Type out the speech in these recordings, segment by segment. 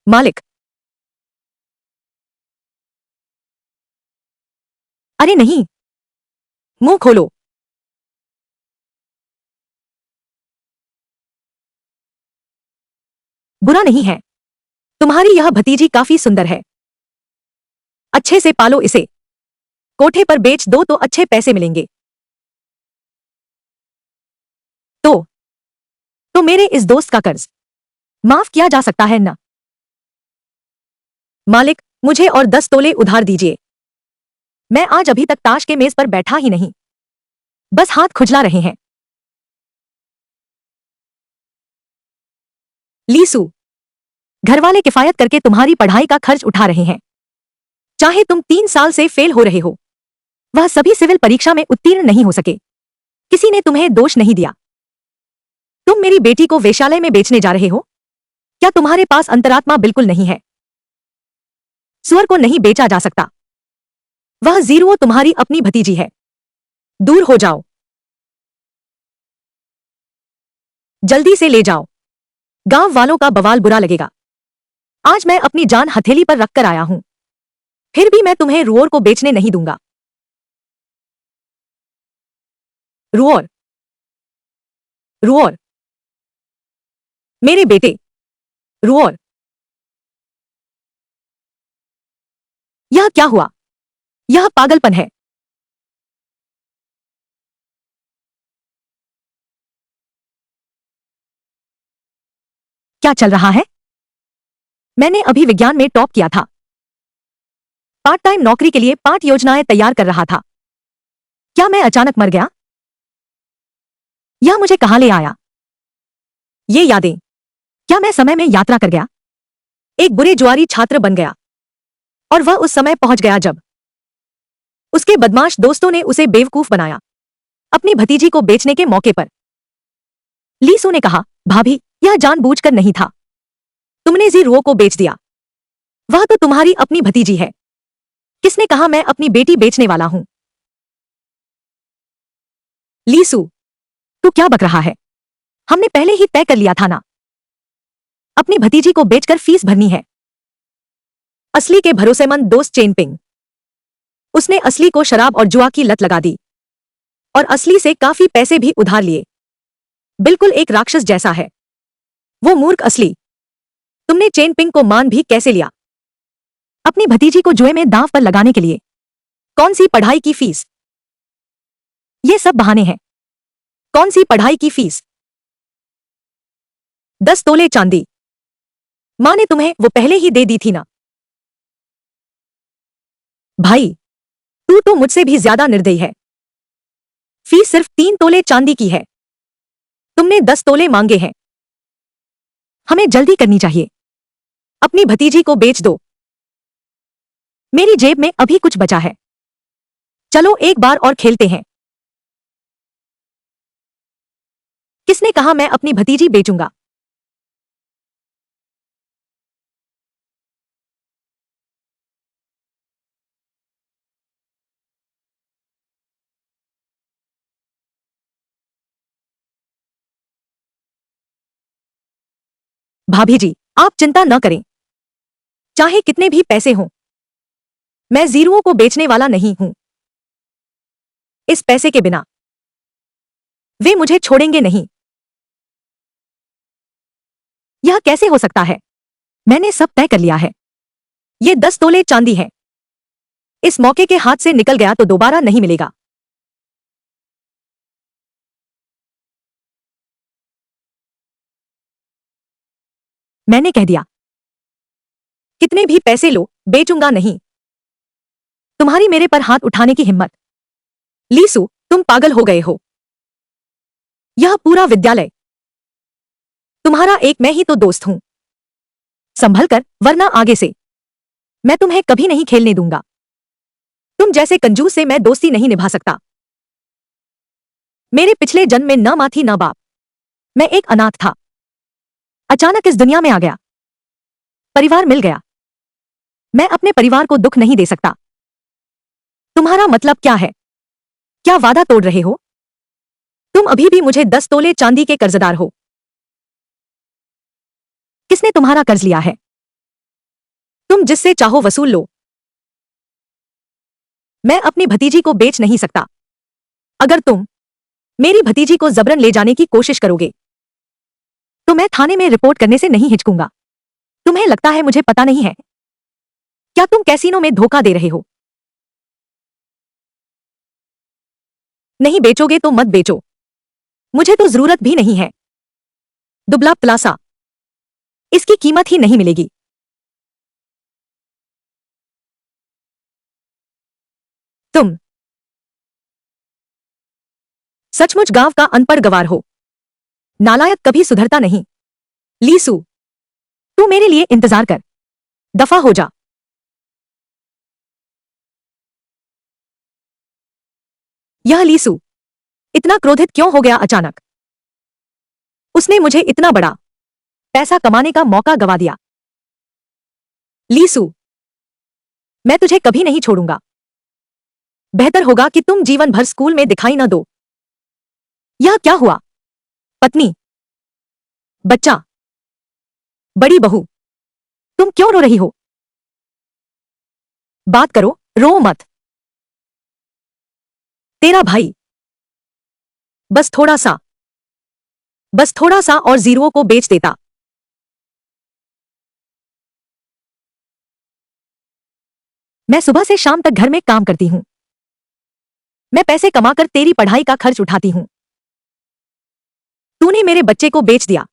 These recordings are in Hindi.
मालिक। अरे नहीं, मुंह खोलो। बुरा नहीं है। तुम्हारी यह भतीजी काफी सुंदर है। अच्छे से पालो इसे। कोठे पर बेच दो तो अच्छे पैसे मिलेंगे। तो मेरे इस दोस्त का कर्ज माफ किया जा सकता है ना? मालिक, मुझे और 10 तोले उधार दीजिए। मैं आज अभी तक ताश के मेज पर बैठा ही नहीं, बस हाथ खुजला रहे हैं। लीसू, घरवाले किफायत करके तुम्हारी पढ़ाई का खर्च उठा रहे हैं। चाहे तुम 3 साल से फेल हो रहे हो, वह सभी सिविल परीक्षा में उत्तीर्ण नहीं हो सके। किसी ने तुम्हें दोष नहीं दिया। तुम मेरी बेटी को वेश्यालय में बेचने जा रहे हो? क्या तुम्हारे पास अंतरात्मा बिल्कुल नहीं है? सुअर को नहीं बेचा जा सकता। वह जीरो तुम्हारी अपनी भतीजी है। दूर हो जाओ। जल्दी से ले जाओ। गांव वालों का बवाल बुरा लगेगा। आज मैं अपनी जान हथेली पर रखकर आया हूं, फिर भी मैं तुम्हें रुओर को बेचने नहीं दूंगा। रुओर, रुओर, मेरे बेटे, रुओर। यह क्या हुआ? यह पागलपन है। क्या चल रहा है? मैंने अभी विज्ञान में टॉप किया था। पार्ट टाइम नौकरी के लिए पाठ योजनाएं तैयार कर रहा था। क्या मैं अचानक मर गया? यह मुझे कहां ले आया? ये यादें। क्या मैं समय में यात्रा कर गया? एक बुरे जुआरी छात्र बन गया, और वह उस समय पहुंच गया जब उसके बदमाश दोस्तों ने उसे बेवकूफ बनाया, अपनी भतीजी को बेचने के मौके पर। लीसू ने कहा, भाभी, यह जानबूझकर नहीं था। तुमने जीरो को बेच दिया। वह तो तुम्हारी अपनी भतीजी है। किसने कहा मैं अपनी बेटी बेचने वाला हूं? लीसू, तू क्या बक रहा है? हमने पहले ही तय कर लिया था ना। अपनी भतीजी को बेचकर फीस भरनी है। असली के भरोसेमंद दोस्त चेनपिंग। उसने असली को शराब और जुआ की लत लगा दी, और असली से काफी पैसे भी उधार लिए। बिल्कुल एक राक्षस जैसा है वो मूर्ख असली। तुमने चेनपिंग को मान भी कैसे लिया? अपनी भतीजी को जुए में दांव पर लगाने के लिए। कौन सी पढ़ाई की फीस? ये सब बहाने हैं। कौन सी पढ़ाई की फीस? 10 तोले चांदी। मां ने तुम्हें वो पहले ही दे दी थी ना। भाई, तू तो मुझसे भी ज्यादा निर्दयी है। फीस सिर्फ 3 तोले चांदी की है। तुमने 10 तोले मांगे हैं। हमें जल्दी करनी चाहिए। अपनी भतीजी को बेच दो। मेरी जेब में अभी कुछ बचा है। चलो एक बार और खेलते हैं। किसने कहा मैं अपनी भतीजी बेचूंगा? भाभी जी, आप चिंता न करें। चाहे कितने भी पैसे हों, मैं जीरुओं को बेचने वाला नहीं हूं। इस पैसे के बिना वे मुझे छोड़ेंगे नहीं। यह कैसे हो सकता है? मैंने सब तय कर लिया है। ये 10 तोले चांदी है। इस मौके के हाथ से निकल गया तो दोबारा नहीं मिलेगा। मैंने कह दिया, कितने भी पैसे लो, बेचूंगा नहीं। तुम्हारी मेरे पर हाथ उठाने की हिम्मत? लीसू, तुम पागल हो गए हो। यह पूरा विद्यालय तुम्हारा एक मैं ही तो दोस्त हूं। संभल कर, वरना आगे से मैं तुम्हें कभी नहीं खेलने दूंगा। तुम जैसे कंजूस से मैं दोस्ती नहीं निभा सकता। मेरे पिछले जन्म में न मां थी न बाप। मैं एक अनाथ था। अचानक इस दुनिया में आ गया। परिवार मिल गया। मैं अपने परिवार को दुख नहीं दे सकता। तुम्हारा मतलब क्या है? क्या वादा तोड़ रहे हो? तुम अभी भी मुझे 10 तोले चांदी के कर्जदार हो। किसने तुम्हारा कर्ज लिया है? तुम जिससे चाहो वसूल लो। मैं अपनी भतीजी को बेच नहीं सकता। अगर तुम मेरी भतीजी को जबरन ले जाने की कोशिश करोगे तो मैं थाने में रिपोर्ट करने से नहीं हिचकूंगा। तुम्हें लगता है मुझे पता नहीं है? क्या तुम कैसीनो में धोखा दे रहे हो? नहीं बेचोगे तो मत बेचो। मुझे तो जरूरत भी नहीं है। दुबला पतला, इसकी कीमत ही नहीं मिलेगी। तुम सचमुच गांव का अनपढ़ गवार हो। नालायक कभी सुधरता नहीं। लीसू, तू मेरे लिए इंतजार कर। दफा हो जा। यह लीसू इतना क्रोधित क्यों हो गया अचानक? उसने मुझे इतना बड़ा पैसा कमाने का मौका गवा दिया। लीसू, मैं तुझे कभी नहीं छोड़ूंगा। बेहतर होगा कि तुम जीवन भर स्कूल में दिखाई न दो। यह क्या हुआ? पत्नी, बच्चा, बड़ी बहू, तुम क्यों रो रही हो? बात करो, रो मत। तेरा भाई बस थोड़ा सा और जीरों को बेच देता। मैं सुबह से शाम तक घर में काम करती हूं। मैं पैसे कमाकर तेरी पढ़ाई का खर्च उठाती हूं। तूने मेरे बच्चे को बेच दिया।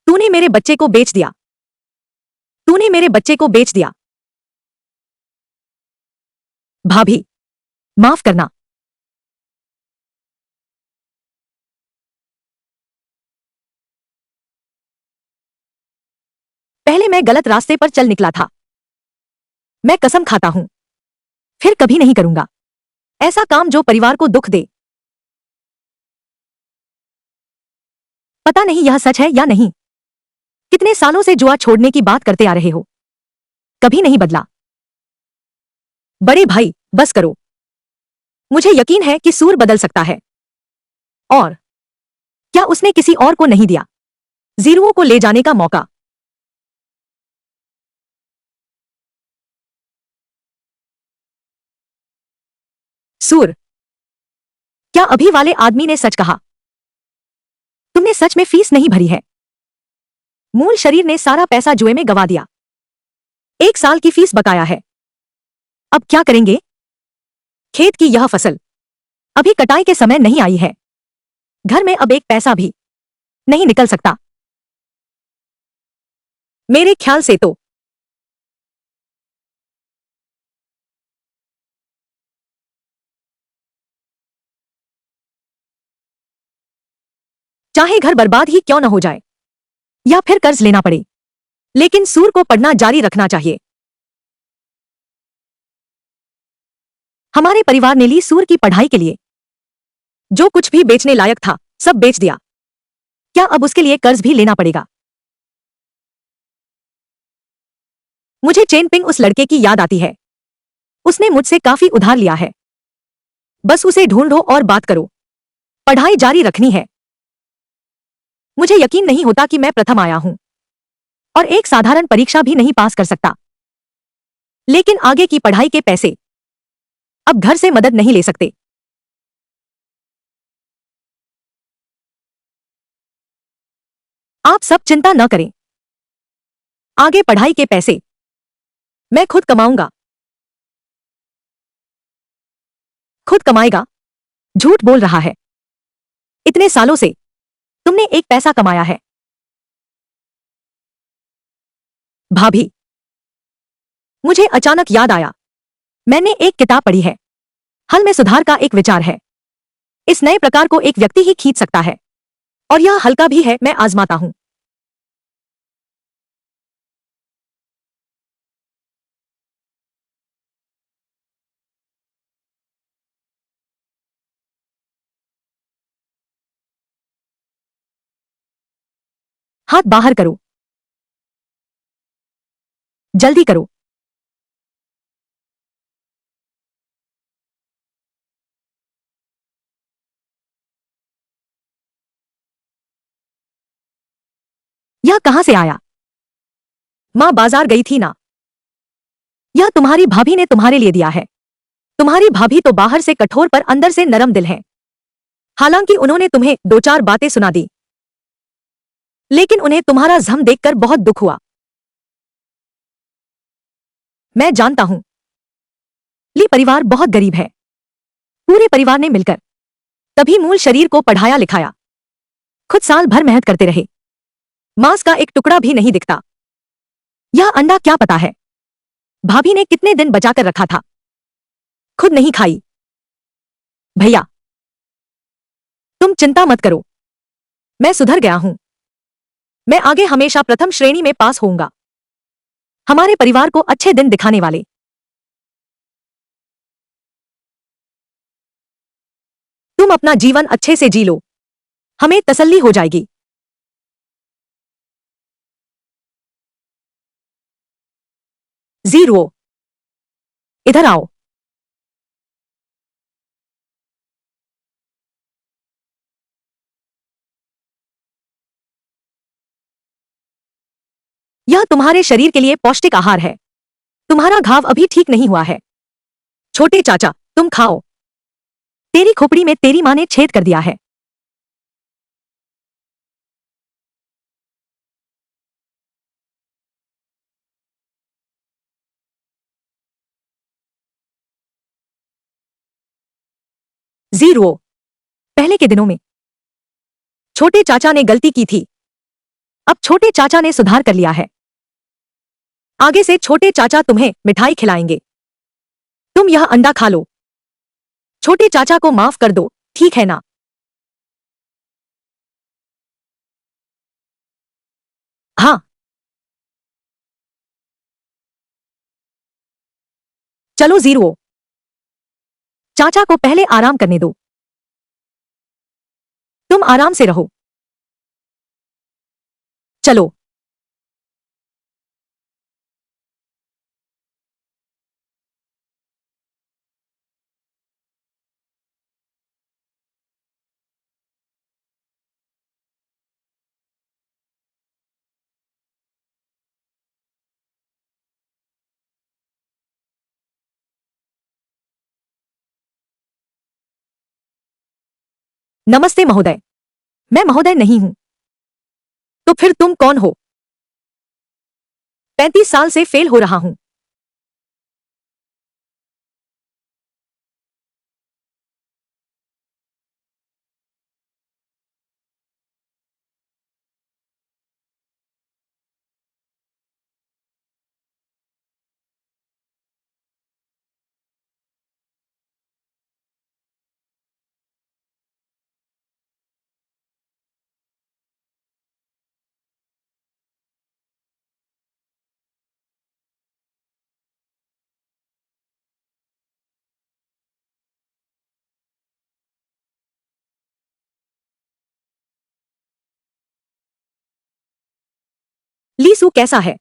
तूने मेरे बच्चे को बेच दिया। तूने मेरे बच्चे को बेच दिया। भाभी, माफ करना। पहले मैं गलत रास्ते पर चल निकला था। मैं कसम खाता हूं फिर कभी नहीं करूंगा ऐसा काम जो परिवार को दुख दे। पता नहीं यह सच है या नहीं। कितने सालों से जुआ छोड़ने की बात करते आ रहे हो, कभी नहीं बदला। बड़े भाई, बस करो। मुझे यकीन है कि सूर बदल सकता है। और क्या उसने किसी और को नहीं दिया जीरुओं को ले जाने का मौका? सूर, क्या अभी वाले आदमी ने सच कहा? तुमने सच में फीस नहीं भरी है। मूल शरीर ने सारा पैसा जुए में गवा दिया। 1 साल की फीस बकाया है। अब क्या करेंगे? खेत की यह फसल अभी कटाई के समय नहीं आई है। घर में अब एक पैसा भी नहीं निकल सकता। मेरे ख्याल से तो चाहे घर बर्बाद ही क्यों न हो जाए या फिर कर्ज लेना पड़े, लेकिन सूर को पढ़ना जारी रखना चाहिए। हमारे परिवार ने ली सूर की पढ़ाई के लिए जो कुछ भी बेचने लायक था सब बेच दिया। क्या अब उसके लिए कर्ज भी लेना पड़ेगा? मुझे चेनपिंग उस लड़के की याद आती है। उसने मुझसे काफी उधार लिया है। बस उसे ढूंढो और बात करो। पढ़ाई जारी रखनी है। मुझे यकीन नहीं होता कि मैं प्रथम आया हूं और एक साधारण परीक्षा भी नहीं पास कर सकता, लेकिन आगे की पढ़ाई के पैसे अब घर से मदद नहीं ले सकते। आप सब चिंता न करें। आगे पढ़ाई के पैसे मैं खुद कमाऊंगा। खुद कमाएगा? झूठ बोल रहा है। इतने सालों से तुमने एक पैसा कमाया है। भाभी, मुझे अचानक याद आया, मैंने एक किताब पढ़ी है। हल में सुधार का एक विचार है। इस नए प्रकार को एक व्यक्ति ही खींच सकता है और यह हल्का भी है। मैं आजमाता हूं। हाथ बाहर करो। जल्दी करो। यह कहां से आया? माँ बाजार गई थी ना। यह तुम्हारी भाभी ने तुम्हारे लिए दिया है। तुम्हारी भाभी तो बाहर से कठोर पर अंदर से नरम दिल है। हालांकि उन्होंने तुम्हें दो चार बातें सुना दी, लेकिन उन्हें तुम्हारा जख्म देखकर बहुत दुख हुआ। मैं जानता हूं, ली परिवार बहुत गरीब है। पूरे परिवार ने मिलकर तभी मूल शरीर को पढ़ाया लिखाया। खुद साल भर मेहनत करते रहे, मांस का एक टुकड़ा भी नहीं दिखता। यह अंडा क्या पता है भाभी ने कितने दिन बचाकर रखा था, खुद नहीं खाई। भैया, तुम चिंता मत करो, मैं सुधर गया हूं। मैं आगे हमेशा प्रथम श्रेणी में पास होऊंगा। हमारे परिवार को अच्छे दिन दिखाने वाले। तुम अपना जीवन अच्छे से जी लो, हमें तसल्ली हो जाएगी। जीरो, इधर आओ। यह तुम्हारे शरीर के लिए पौष्टिक आहार है। तुम्हारा घाव अभी ठीक नहीं हुआ है। छोटे चाचा, तुम खाओ। तेरी खोपड़ी में तेरी मां ने छेद कर दिया है। जीरो, पहले के दिनों में छोटे चाचा ने गलती की थी। अब छोटे चाचा ने सुधार कर लिया है। आगे से छोटे चाचा तुम्हें मिठाई खिलाएंगे। तुम यह अंडा खा लो। छोटे चाचा को माफ कर दो, ठीक है ना? हाँ। चलो जीरो, चाचा को पहले आराम करने दो। तुम आराम से रहो। चलो। नमस्ते महोदय। मैं महोदय नहीं हूं। तो फिर तुम कौन हो? 35 साल से फेल हो रहा हूं। लीसू कैसा है?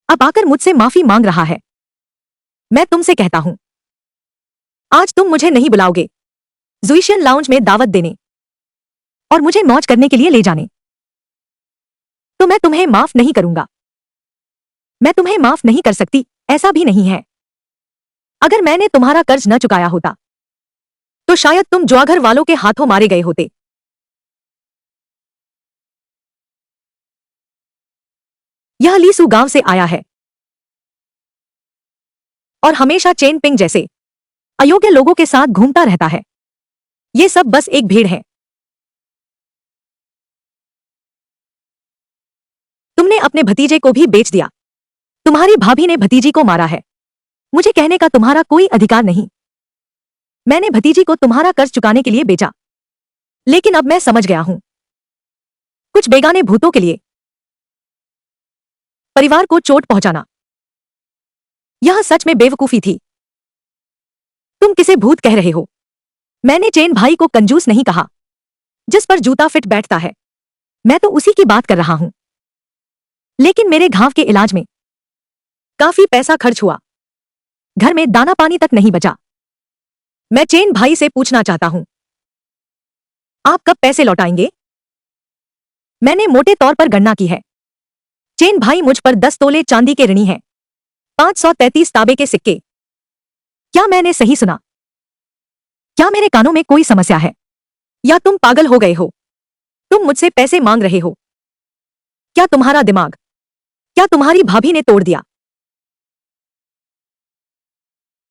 अब आकर मुझसे माफी मांग रहा है। मैं तुमसे कहता हूं, आज तुम मुझे नहीं बुलाओगे जुइशियन लाउंज में दावत देने और मुझे मौज करने के लिए ले जाने, तो मैं तुम्हें माफ नहीं करूंगा। मैं तुम्हें माफ नहीं कर सकती, ऐसा भी नहीं है। अगर मैंने तुम्हारा कर्ज न चुकाया होता तो शायद तुम जुआघर वालों के हाथों मारे गए होते। यह लीसू गांव से आया है और हमेशा चेन पिंग जैसे अयोग्य लोगों के साथ घूमता रहता है। ये सब बस एक भीड़ है। तुमने अपने भतीजे को भी बेच दिया। तुम्हारी भाभी ने भतीजी को मारा है। मुझे कहने का तुम्हारा कोई अधिकार नहीं। मैंने भतीजी को तुम्हारा कर्ज चुकाने के लिए बेचा, लेकिन अब मैं समझ गया हूं, कुछ बेगाने भूतों के लिए परिवार को चोट पहुंचाना यह सच में बेवकूफी थी। तुम किसे भूत कह रहे हो? मैंने चेन भाई को कंजूस नहीं कहा। जिस पर जूता फिट बैठता है, मैं तो उसी की बात कर रहा हूं। लेकिन मेरे घाव के इलाज में काफी पैसा खर्च हुआ। घर में दाना पानी तक नहीं बचा। मैं चेन भाई से पूछना चाहता हूं, आप कब पैसे लौटाएंगे? मैंने मोटे तौर पर गणना की है। चेन भाई, मुझ पर 10 तोले चांदी के ऋणी हैं, 533 तांबे के सिक्के। क्या मैंने सही सुना? क्या मेरे कानों में कोई समस्या है, या तुम पागल हो गए हो? तुम मुझसे पैसे मांग रहे हो? क्या तुम्हारा दिमाग, क्या तुम्हारी भाभी ने तोड़ दिया?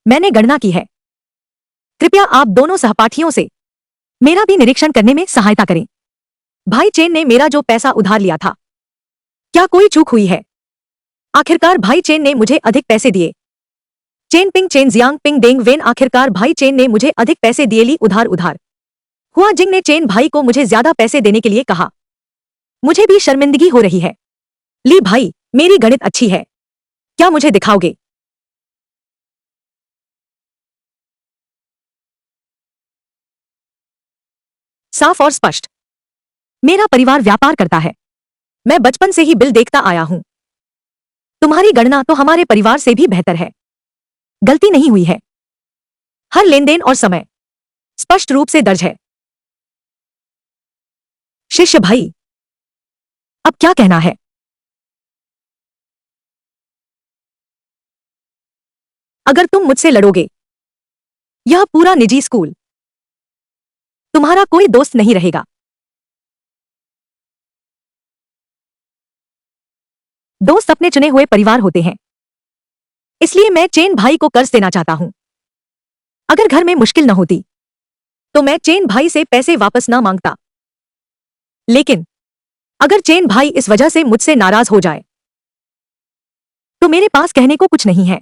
मैंने गणना की है। कृपया आप दोनों सहपाठियों से मेरा भी निरीक्षण करने में सहायता करें। भाई चेन ने मेरा जो पैसा उधार लिया था, क्या कोई चूक हुई है? आखिरकार भाई चेन ने मुझे अधिक पैसे दिए। Chen Ping Chen Jiang Ping Deng Wen. आखिरकार भाई चेन ने मुझे अधिक पैसे दिए। ली उधार उधार। हुआ जिंग ने चेन भाई को मुझे ज्यादा पैसे देने के लिए कहा। मुझे भी शर्मिंदगी हो रही है। ली भाई, मेरी गणित अच्छी है, क्या मुझे दिखाओगे? साफ और स्पष्ट। मेरा परिवार व्यापार करता है, मैं बचपन से ही बिल देखता आया हूं। तुम्हारी गणना तो हमारे परिवार से भी बेहतर है। गलती नहीं हुई है। हर लेनदेन और समय स्पष्ट रूप से दर्ज है। शिष्य भाई, अब क्या कहना है? अगर तुम मुझसे लड़ोगे, यह पूरा निजी स्कूल, तुम्हारा कोई दोस्त नहीं रहेगा। दोस्त अपने चुने हुए परिवार होते हैं, इसलिए मैं चेन भाई को कर्ज देना चाहता हूं। अगर घर में मुश्किल न होती, तो मैं चेन भाई से पैसे वापस ना मांगता। लेकिन अगर चेन भाई इस वजह से मुझसे नाराज हो जाए, तो मेरे पास कहने को कुछ नहीं है।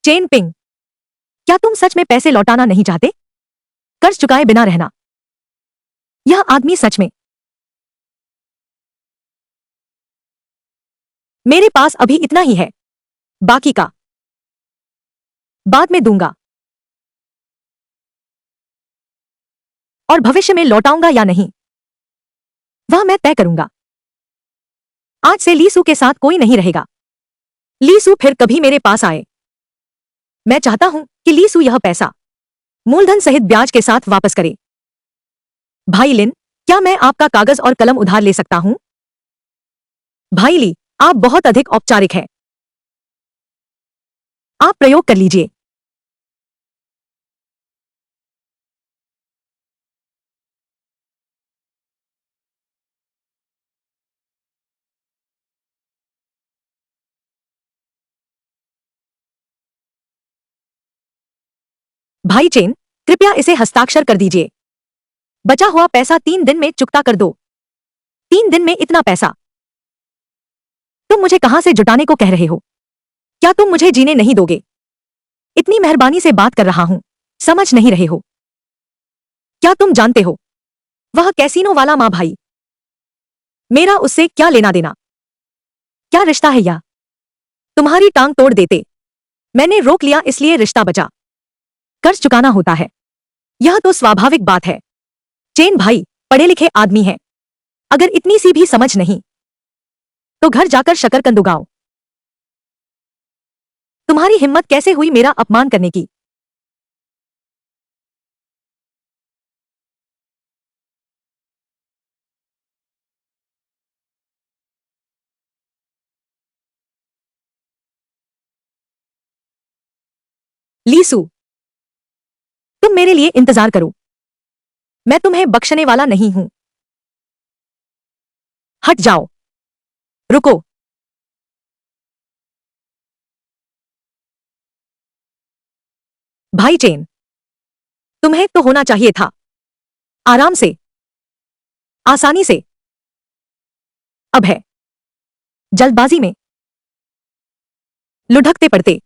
चेन पिंग, क्या तुम सच में पैसे लौटाना नहीं चाहते? कर्ज चुकाए बिना रहना, यह आदमी सच में। मेरे पास अभी इतना ही है, बाकी का बाद में दूंगा। और भविष्य में लौटाऊंगा या नहीं, वह मैं तय करूंगा। आज से लीसू के साथ कोई नहीं रहेगा। लीसू फिर कभी मेरे पास आए, मैं चाहता हूं कि लीसू यह पैसा मूलधन सहित ब्याज के साथ वापस करे। भाई लिन, क्या मैं आपका कागज और कलम उधार ले सकता हूं? भाई ली, आप बहुत अधिक औपचारिक हैं। आप प्रयोग कर लीजिए। भाई चेन, कृपया इसे हस्ताक्षर कर दीजिए। बचा हुआ पैसा 3 दिन में चुकता कर दो। 3 दिन में इतना पैसा तुम मुझे कहां से जुटाने को कह रहे हो? क्या तुम मुझे जीने नहीं दोगे? इतनी मेहरबानी से बात कर रहा हूं, समझ नहीं रहे हो? क्या तुम जानते हो, वह कैसीनो वाला मां भाई, मेरा उससे क्या लेना देना? क्या रिश्ता है यह? तुम्हारी टांग तोड़ देते, मैंने रोक लिया इसलिए रिश्ता बचा। कर्ज चुकाना होता है, यह तो स्वाभाविक बात है। चेन भाई पढ़े लिखे आदमी हैं, अगर इतनी सी भी समझ नहीं, तो घर जाकर शकरकंद उगाओ। तुम्हारी हिम्मत कैसे हुई मेरा अपमान करने की? लीसू, तुम मेरे लिए इंतजार करो, मैं तुम्हें बख्शने वाला नहीं हूं। हट जाओ, रुको। भाई चेन, तुम्हें तो होना चाहिए था, आराम से, आसानी से। अब है जल्दबाजी में, लुढ़कते पड़ते।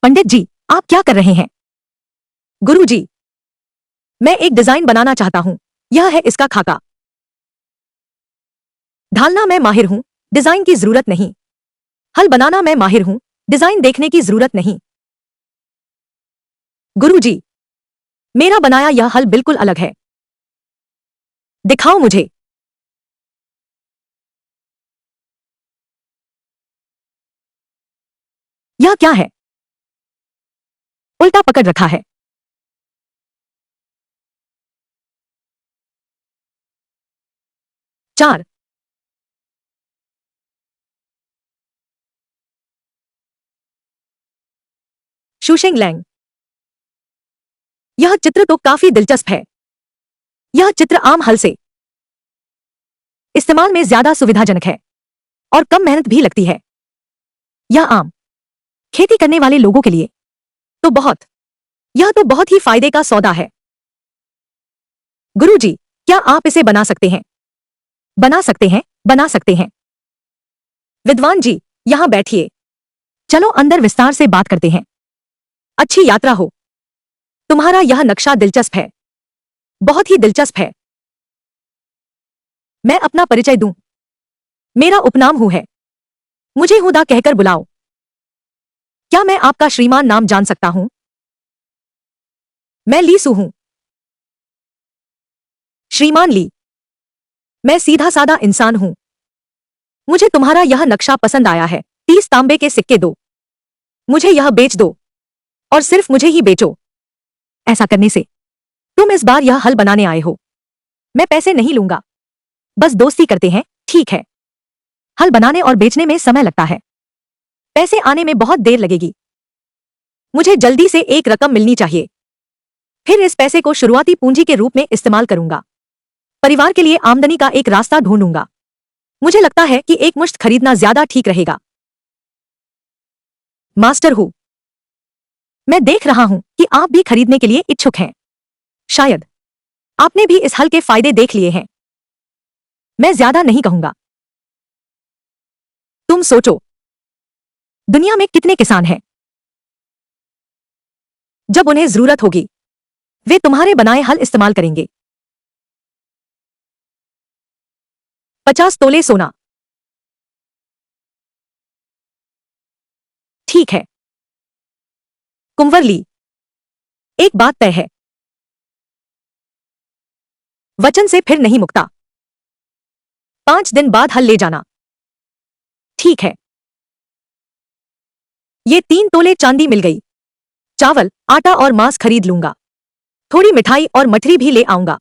पंडित जी, आप क्या कर रहे हैं? गुरु जी, मैं एक डिजाइन बनाना चाहता हूं, यह है इसका खाका। ढालना मैं माहिर हूं, डिजाइन की जरूरत नहीं। हल बनाना मैं माहिर हूं, डिजाइन देखने की जरूरत नहीं। गुरु जी, मेरा बनाया यह हल बिल्कुल अलग है, दिखाओ मुझे। यह क्या है? उल्टा पकड़ रखा है। 4। शूशेंग लैंग। यह चित्र तो काफी दिलचस्प है। यह चित्र आम हल से इस्तेमाल में ज्यादा सुविधाजनक है और कम मेहनत भी लगती है। यह आम खेती करने वाले लोगों के लिए यह तो बहुत ही फायदे का सौदा है। गुरुजी, क्या आप इसे बना सकते हैं? बना सकते हैं, बना सकते हैं। विद्वान जी, यहां बैठिए। चलो अंदर विस्तार से बात करते हैं। अच्छी यात्रा हो। तुम्हारा यह नक्शा दिलचस्प है, बहुत ही दिलचस्प है। मैं अपना परिचय दूं? मेरा उपनाम हु है। मुझे हुदा कहकर बुलाओ। क्या मैं आपका श्रीमान नाम जान सकता हूं? मैं ली सू हूं। श्रीमान ली, मैं सीधा साधा इंसान हूं। मुझे तुम्हारा यह नक्शा पसंद आया है। 30 तांबे के सिक्के दो। मुझे यह बेच दो और सिर्फ मुझे ही बेचो। ऐसा करने से तुम इस बार यह हल बनाने आए हो। मैं पैसे नहीं लूंगा, बस दोस्ती करते हैं, ठीक है? हल बनाने और बेचने में समय लगता है, पैसे आने में बहुत देर लगेगी। मुझे जल्दी से एक रकम मिलनी चाहिए, फिर इस पैसे को शुरुआती पूंजी के रूप में इस्तेमाल करूंगा। परिवार के लिए आमदनी का एक रास्ता ढूंढूंगा। मुझे लगता है कि एक मुश्त खरीदना ज्यादा ठीक रहेगा। मास्टर हूं, मैं देख रहा हूं कि आप भी खरीदने के लिए इच्छुक हैं। शायद आपने भी इस हल के फायदे देख लिए हैं। मैं ज्यादा नहीं कहूंगा। तुम सोचो, दुनिया में कितने किसान हैं? जब उन्हें जरूरत होगी, वे तुम्हारे बनाए हल इस्तेमाल करेंगे। 50 तोले सोना। ठीक है। कुंवर ली, एक बात तय है, वचन से फिर नहीं मुकता। 5 दिन बाद हल ले जाना। ठीक है। ये 3 तोले चांदी मिल गई। चावल, आटा और मांस खरीद लूंगा। थोड़ी मिठाई और मठरी भी ले आऊंगा।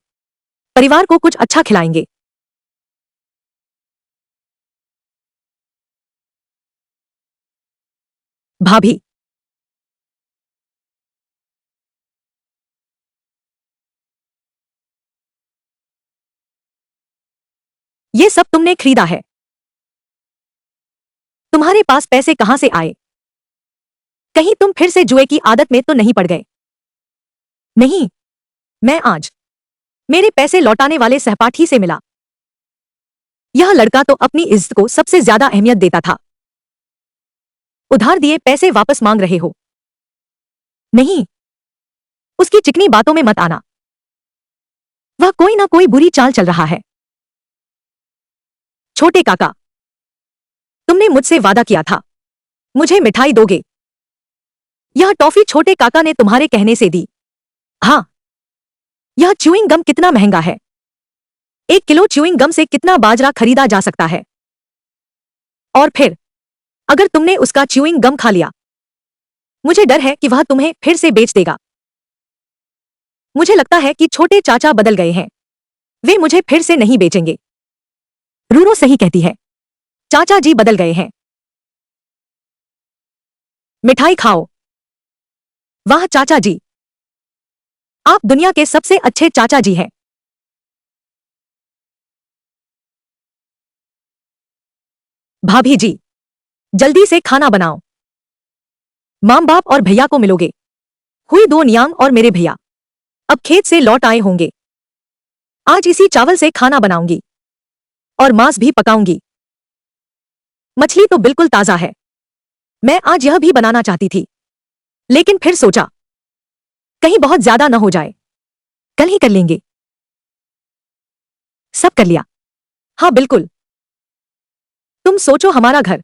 परिवार को कुछ अच्छा खिलाएंगे। भाभी, ये सब तुमने खरीदा है? तुम्हारे पास पैसे कहां से आए? कहीं तुम फिर से जुए की आदत में तो नहीं पड़ गए? नहीं, मैं आज मेरे पैसे लौटाने वाले सहपाठी से मिला। यह लड़का तो अपनी इज्जत को सबसे ज्यादा अहमियत देता था। उधार दिए पैसे वापस मांग रहे हो? नहीं, उसकी चिकनी बातों में मत आना। वह कोई ना कोई बुरी चाल चल रहा है। छोटे काका, तुमने मुझसे वादा किया था, मुझे मिठाई दोगे। यह टॉफी छोटे काका ने तुम्हारे कहने से दी। हाँ। यह च्यूइंग गम कितना महंगा है? 1 किलो च्यूइंग गम से कितना बाजरा खरीदा जा सकता है? और फिर अगर तुमने उसका च्यूइंग गम खा लिया, मुझे डर है कि वह तुम्हें फिर से बेच देगा। मुझे लगता है कि छोटे चाचा बदल गए हैं। वे मुझे फिर से नहीं बेचेंगे। रूरो सही कहती है, चाचा जी बदल गए हैं। मिठाई खाओ। वाह चाचा जी, आप दुनिया के सबसे अच्छे चाचा जी हैं। भाभी जी, जल्दी से खाना बनाओ। माम बाप और भैया को मिलोगे। हुई दो नियांग और मेरे भैया अब खेत से लौट आए होंगे। आज इसी चावल से खाना बनाऊंगी और मांस भी पकाऊंगी। मछली तो बिल्कुल ताजा है। मैं आज यह भी बनाना चाहती थी, लेकिन फिर सोचा कहीं बहुत ज्यादा न हो जाए। कल ही कर लेंगे। सब कर लिया। हाँ बिल्कुल। तुम सोचो, हमारा घर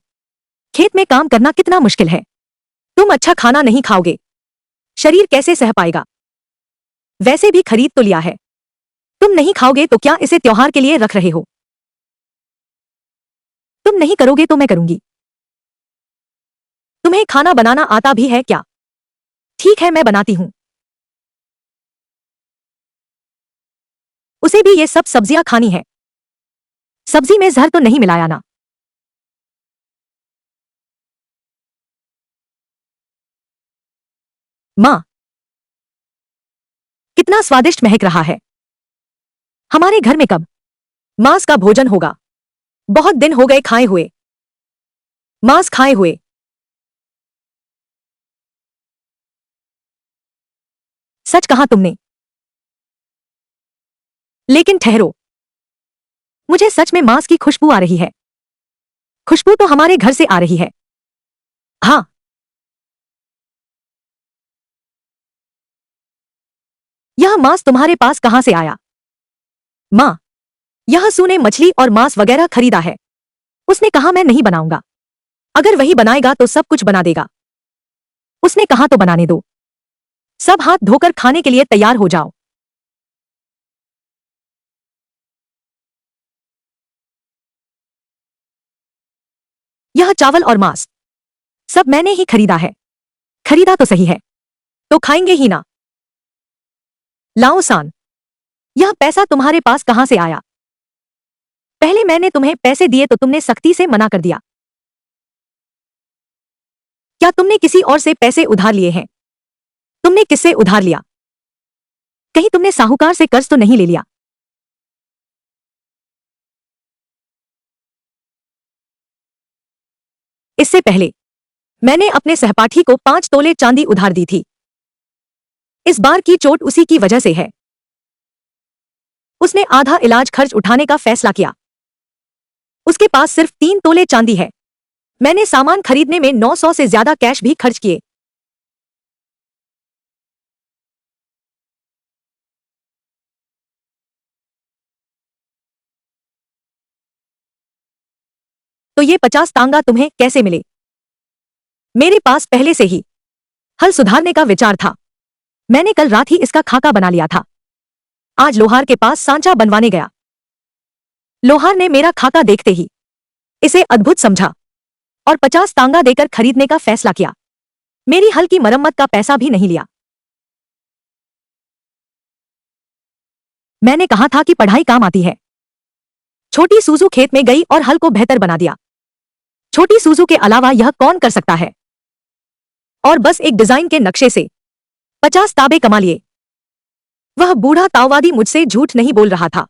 खेत में काम करना कितना मुश्किल है। तुम अच्छा खाना नहीं खाओगे, शरीर कैसे सह पाएगा? वैसे भी खरीद तो लिया है। तुम नहीं खाओगे तो क्या इसे त्योहार के लिए रख रहे हो? तुम नहीं करोगे तो मैं करूंगी। तुम्हें खाना बनाना आता भी है क्या? ठीक है, मैं बनाती हूं। उसे भी ये सब सब्जियां खानी है। सब्जी में जहर तो नहीं मिलाया ना? माँ, कितना स्वादिष्ट महक रहा है। हमारे घर में कब मांस का भोजन होगा? बहुत दिन हो गए खाए हुए, मांस खाए हुए। सच कहा तुमने। लेकिन ठहरो, मुझे सच में मांस की खुशबू आ रही है। खुशबू तो हमारे घर से आ रही है। हाँ, यह मांस तुम्हारे पास कहां से आया? माँ, यह सू ने मछली और मांस वगैरह खरीदा है। उसने कहा मैं नहीं बनाऊंगा। अगर वही बनाएगा तो सब कुछ बना देगा। उसने कहा तो बनाने दो। सब हाथ धोकर खाने के लिए तैयार हो जाओ। यह चावल और मांस सब मैंने ही खरीदा है। खरीदा तो सही है, तो खाएंगे ही ना। लाओ सान, यह पैसा तुम्हारे पास कहां से आया? पहले मैंने तुम्हें पैसे दिए तो तुमने सख्ती से मना कर दिया। क्या तुमने किसी और से पैसे उधार लिए हैं? तुमने किससे उधार लिया? कहीं तुमने साहूकार से कर्ज तो नहीं ले लिया? इससे पहले मैंने अपने सहपाठी को 5 तोले चांदी उधार दी थी। इस बार की चोट उसी की वजह से है। उसने आधा इलाज खर्च उठाने का फैसला किया। उसके पास सिर्फ 3 तोले चांदी है। मैंने सामान खरीदने में 900 से ज्यादा कैश भी खर्च किए। तो ये 50 तांगा तुम्हें कैसे मिले? मेरे पास पहले से ही हल सुधारने का विचार था। मैंने कल रात ही इसका खाका बना लिया था। आज लोहार के पास सांचा बनवाने गया। लोहार ने मेरा खाका देखते ही इसे अद्भुत समझा और 50 तांगा देकर खरीदने का फैसला किया। मेरी हल की मरम्मत का पैसा भी नहीं लिया। मैंने कहा था कि पढ़ाई काम आती है। छोटी सूजू खेत में गई और हल को बेहतर बना दिया। छोटी सूजू के अलावा यह कौन कर सकता है? और बस एक डिजाइन के नक्शे से 50 ताबे कमा लिए। वह बूढ़ा ताओवादी मुझसे झूठ नहीं बोल रहा था।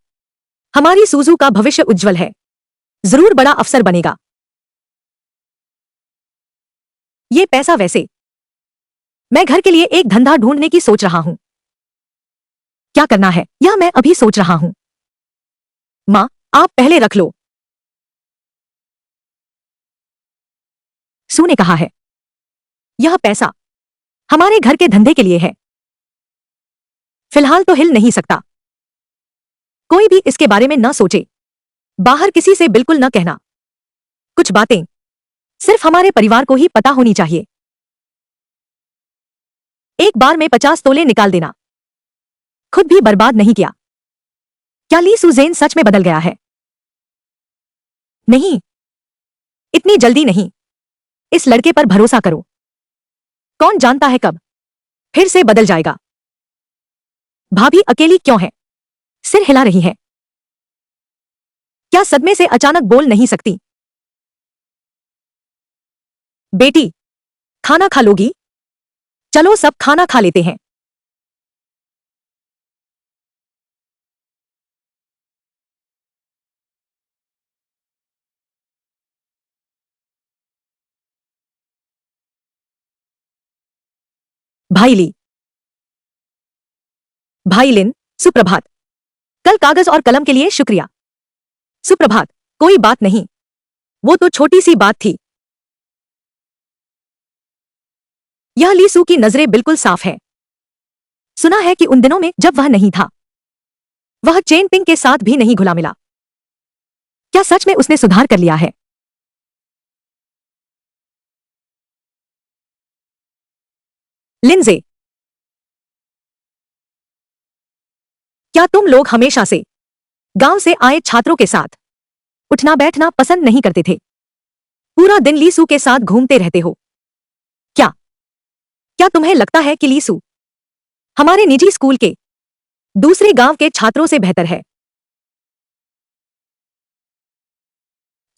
हमारी सूजू का भविष्य उज्जवल है। जरूर बड़ा अफसर बनेगा। ये पैसा वैसे मैं घर के लिए एक धंधा ढूंढने की सोच रहा हूं। क्या करना है यह मैं अभी सोच रहा हूं। माँ, आप पहले रख लो। सू ने कहा है यह पैसा हमारे घर के धंधे के लिए है। फिलहाल तो हिल नहीं सकता। कोई भी इसके बारे में न सोचे। बाहर किसी से बिल्कुल न कहना। कुछ बातें सिर्फ हमारे परिवार को ही पता होनी चाहिए। एक बार में 50 तोले निकाल देना। खुद भी बर्बाद नहीं किया। क्या ली सुजेन सच में बदल गया है? नहीं, इतनी जल्दी नहीं। इस लड़के पर भरोसा करो। कौन जानता है कब फिर से बदल जाएगा। भाभी अकेली क्यों है? सिर हिला रही है। क्या सदमे से अचानक बोल नहीं सकती? बेटी, खाना खा लोगी? चलो सब खाना खा लेते हैं। भाई ली, भाई लिन, सुप्रभात। कल कागज और कलम के लिए शुक्रिया। सुप्रभात, कोई बात नहीं। वो तो छोटी सी बात थी। यह लीसू की नजरें बिल्कुल साफ है। सुना है कि उन दिनों में जब वह नहीं था, वह चेन पिंग के साथ भी नहीं घुला मिला। क्या सच में उसने सुधार कर लिया है? लिंजे, क्या तुम लोग हमेशा से गांव से आए छात्रों के साथ उठना बैठना पसंद नहीं करते थे? पूरा दिन लीसू के साथ घूमते रहते हो। क्या तुम्हें लगता है कि लीसू हमारे निजी स्कूल के दूसरे गांव के छात्रों से बेहतर है?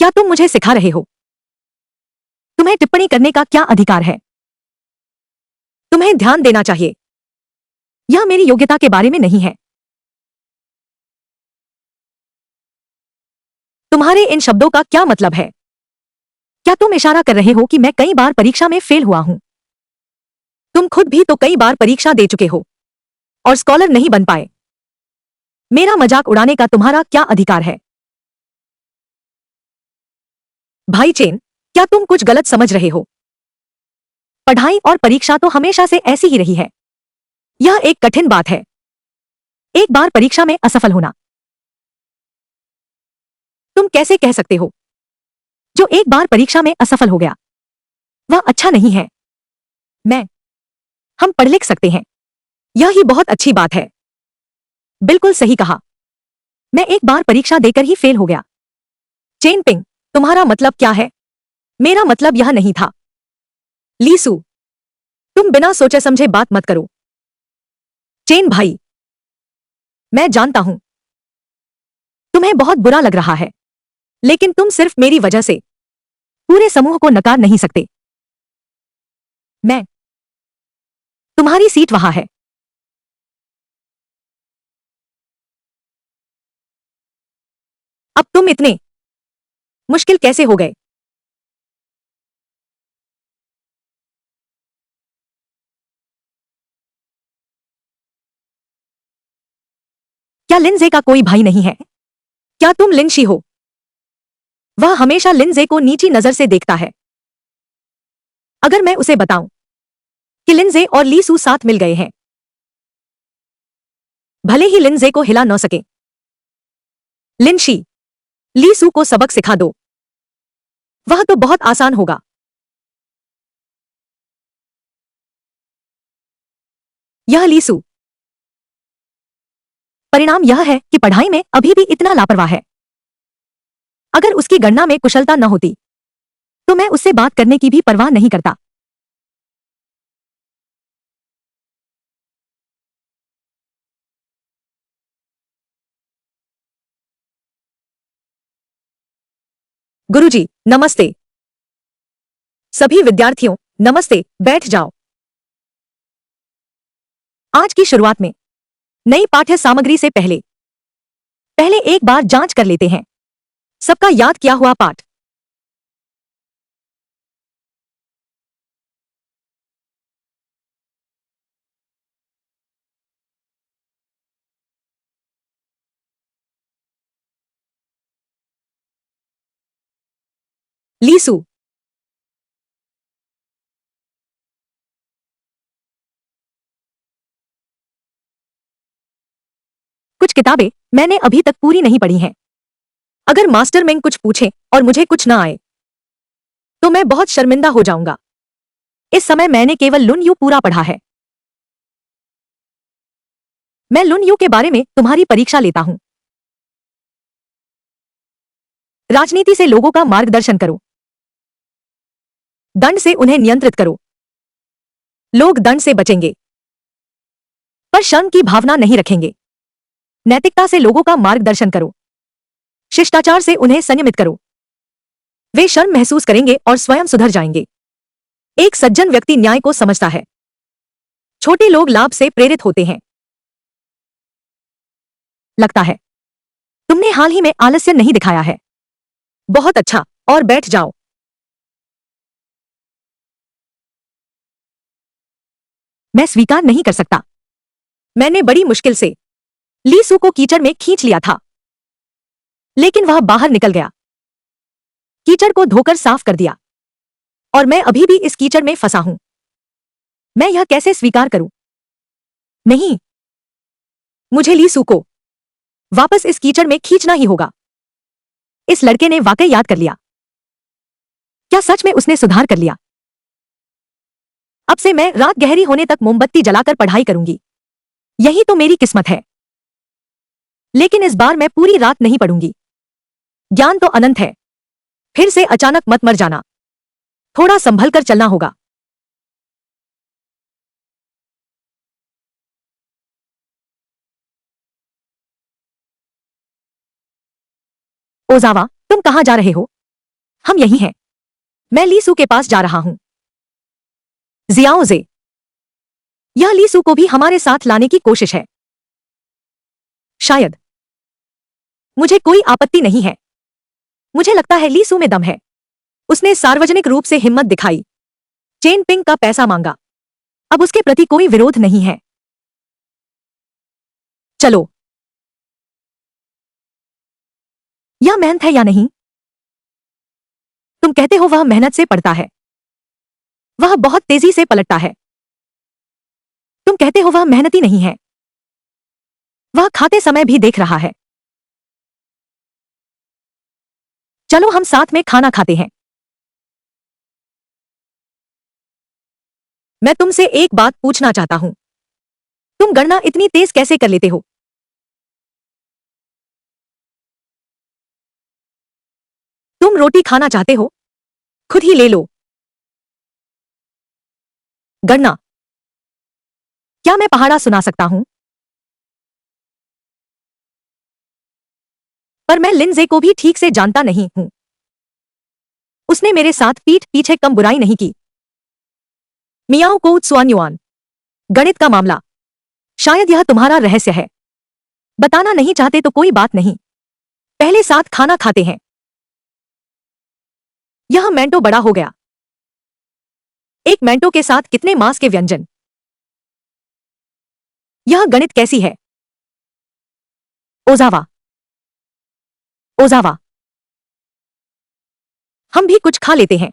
क्या तुम मुझे सिखा रहे हो? तुम्हें टिप्पणी करने का क्या अधिकार है? तुम्हें ध्यान देना चाहिए, यह मेरी योग्यता के बारे में नहीं है। तुम्हारे इन शब्दों का क्या मतलब है? क्या तुम इशारा कर रहे हो कि मैं कई बार परीक्षा में फेल हुआ हूं? तुम खुद भी तो कई बार परीक्षा दे चुके हो और स्कॉलर नहीं बन पाए। मेरा मजाक उड़ाने का तुम्हारा क्या अधिकार है? भाई चेन, क्या तुम कुछ गलत समझ रहे हो? पढ़ाई और परीक्षा तो हमेशा से ऐसी ही रही है। यह एक कठिन बात है, एक बार परीक्षा में असफल होना। तुम कैसे कह सकते हो जो एक बार परीक्षा में असफल हो गया वह अच्छा नहीं है? हम पढ़ लिख सकते हैं, यह ही बहुत अच्छी बात है। बिल्कुल सही कहा, मैं एक बार परीक्षा देकर ही फेल हो गया। चेन पिंग, तुम्हारा मतलब क्या है? मेरा मतलब यह नहीं था। लीसू, तुम बिना सोचे समझे बात मत करो। चेन भाई, मैं जानता हूं तुम्हें बहुत बुरा लग रहा है, लेकिन तुम सिर्फ मेरी वजह से पूरे समूह को नकार नहीं सकते। मैं तुम्हारी सीट वहां है। अब तुम इतने मुश्किल कैसे हो गए? क्या लिंजे का कोई भाई नहीं है? क्या तुम लिंशी हो? वह हमेशा लिंजे को नीची नजर से देखता है। अगर मैं उसे बताऊं कि लिंजे और लीसू साथ मिल गए हैं, भले ही लिंजे को हिला न सके। लिंशी, लीसू को सबक सिखा दो, वह तो बहुत आसान होगा। यह लीसू, परिणाम यह है कि पढ़ाई में अभी भी इतना लापरवाह है। अगर उसकी गणना में कुशलता न होती तो मैं उससे बात करने की भी परवाह नहीं करता। गुरुजी, नमस्ते। सभी विद्यार्थियों, नमस्ते, बैठ जाओ। आज की शुरुआत में नई पाठ्य सामग्री से पहले पहले एक बार जांच कर लेते हैं सबका याद किया हुआ पाठ। लीसू, कुछ किताबें मैंने अभी तक पूरी नहीं पढ़ी हैं। अगर मास्टर मिंग कुछ पूछे और मुझे कुछ ना आए तो मैं बहुत शर्मिंदा हो जाऊंगा। इस समय मैंने केवल लुन यू पूरा पढ़ा है। मैं लुन यू के बारे में तुम्हारी परीक्षा लेता हूं। राजनीति से लोगों का मार्गदर्शन करो, दंड से उन्हें नियंत्रित करो। लोग दंड से बचेंगे पर शर्म की भावना नहीं रखेंगे। नैतिकता से लोगों का मार्गदर्शन करो, शिष्टाचार से उन्हें संयमित करो। वे शर्म महसूस करेंगे और स्वयं सुधर जाएंगे। एक सज्जन व्यक्ति न्याय को समझता है, छोटे लोग लाभ से प्रेरित होते हैं। लगता है तुमने हाल ही में आलस्य नहीं दिखाया है। बहुत अच्छा, और बैठ जाओ। मैं स्वीकार नहीं कर सकता, मैंने बड़ी मुश्किल से लीसू को कीचड़ में खींच लिया था, लेकिन वह बाहर निकल गया। कीचड़ को धोकर साफ कर दिया और मैं अभी भी इस कीचड़ में फंसा हूं। मैं यह कैसे स्वीकार करूं? नहीं, मुझे लीसू को वापस इस कीचड़ में खींचना ही होगा। इस लड़के ने वाकई याद कर लिया। क्या सच में उसने सुधार कर लिया? अब से मैं रात गहरी होने तक मोमबत्ती जलाकर पढ़ाई करूंगी। यही तो मेरी किस्मत है। लेकिन इस बार मैं पूरी रात नहीं पढ़ूंगी। ज्ञान तो अनंत है। फिर से अचानक मत मर जाना। थोड़ा संभल कर चलना होगा। ओजावा, तुम कहाँ जा रहे हो? हम यही हैं। मैं लीसू के पास जा रहा हूं। जियाओजे, यह लीसू को भी हमारे साथ लाने की कोशिश है। शायद। मुझे कोई आपत्ति नहीं है। मुझे लगता है लीसू में दम है। उसने सार्वजनिक रूप से हिम्मत दिखाई। चेन पिंग का पैसा मांगा। अब उसके प्रति कोई विरोध नहीं है। चलो। यह मेहनत है या नहीं? तुम कहते हो वह मेहनत से पढ़ता है। वह बहुत तेजी से पलटता है। तुम कहते हो वह मेहनती नहीं है। वह खाते समय भी देख रहा है। चलो हम साथ में खाना खाते हैं। मैं तुमसे एक बात पूछना चाहता हूं। तुम गणना इतनी तेज कैसे कर लेते हो? तुम रोटी खाना चाहते हो? खुद ही ले लो। गणना। क्या मैं पहाड़ा सुना सकता हूं? पर मैं लिंजे को भी ठीक से जानता नहीं हूं। उसने मेरे साथ पीठ पीछे कम बुराई नहीं की। मियाओ को त्सुआन्युआन। गणित का मामला। शायद यह तुम्हारा रहस्य है। बताना नहीं चाहते तो कोई बात नहीं। पहले साथ खाना खाते हैं। यह मेंटो बड़ा हो गया। एक मेंटो के साथ कितने मांस के व्यंजन? यह गणित कैसी है? ओजावा। ओजावा। हम भी कुछ खा लेते हैं।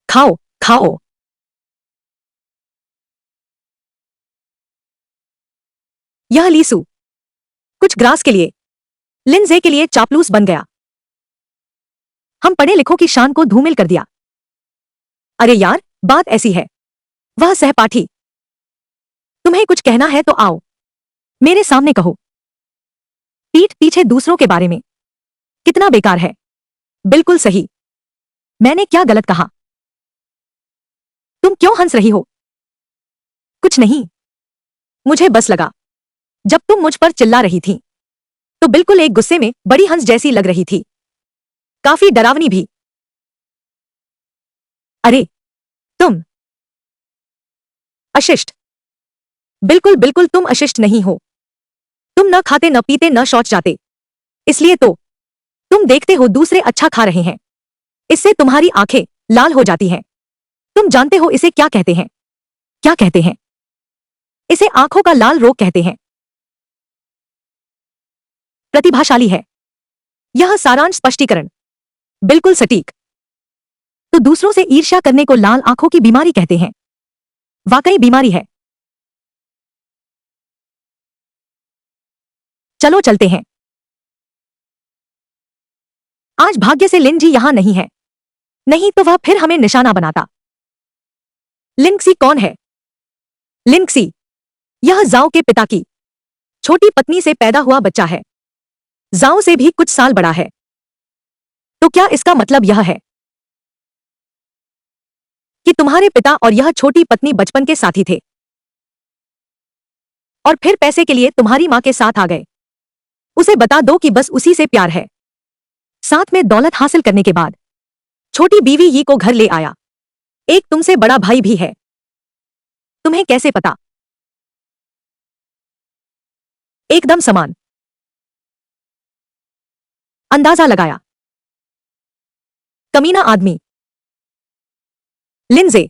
खाओ। खाओ। यह लीसू। कुछ ग्रास के लिए। लिंजे के लिए चापलूस बन गया। हम पढ़े लिखों की शान को धूमिल कर दिया। अरे यार, बात ऐसी है। वह सहपाठी। तुम्हें कुछ कहना है तो आओ। मेरे सामने कहो। पीठ पीछे दूसरों के बारे में। कितना बेकार है। बिल्कुल सही। मैंने क्या गलत कहा? तुम क्यों हंस रही हो? कुछ नहीं। मुझे बस लगा। जब तुम मुझ पर चिल्ला रही थी तो बिल्कुल एक गुस्से में बड़ी हंस जैसी लग रही थी। काफी डरावनी भी। अरे, तुम अशिष्ट। बिल्कुल बिल्कुल तुम अशिष्ट नहीं हो। तुम न खाते न पीते न शौच जाते। इसलिए तो तुम देखते हो दूसरे अच्छा खा रहे हैं। इससे तुम्हारी आंखें लाल हो जाती हैं। तुम जानते हो इसे क्या कहते हैं? क्या कहते हैं? इसे आंखों का लाल रोग कहते हैं। प्रतिभाशाली है। यह सारांश स्पष्टीकरण। बिल्कुल सटीक। तो दूसरों से ईर्ष्या करने को लाल आंखों की बीमारी कहते हैं। वाकई बीमारी है। चलो चलते हैं। आज भाग्य से लिन जी यहां नहीं है। नहीं तो वह फिर हमें निशाना बनाता। लिंक्सी कौन है? लिंक्सी। यह जाओ के पिता की छोटी पत्नी से पैदा हुआ बच्चा है। जाओ से भी कुछ साल बड़ा है। तो क्या इसका मतलब यह है कि तुम्हारे पिता और यह छोटी पत्नी बचपन के साथी थे और फिर पैसे के लिए तुम्हारी मां के साथ आ गए? उसे बता दो कि बस उसी से प्यार है। साथ में दौलत हासिल करने के बाद छोटी बीवी यी को घर ले आया। एक तुमसे बड़ा भाई भी है। तुम्हें कैसे पता? एकदम समान। अंदाजा लगाया। कमीना आदमी। लिंजे,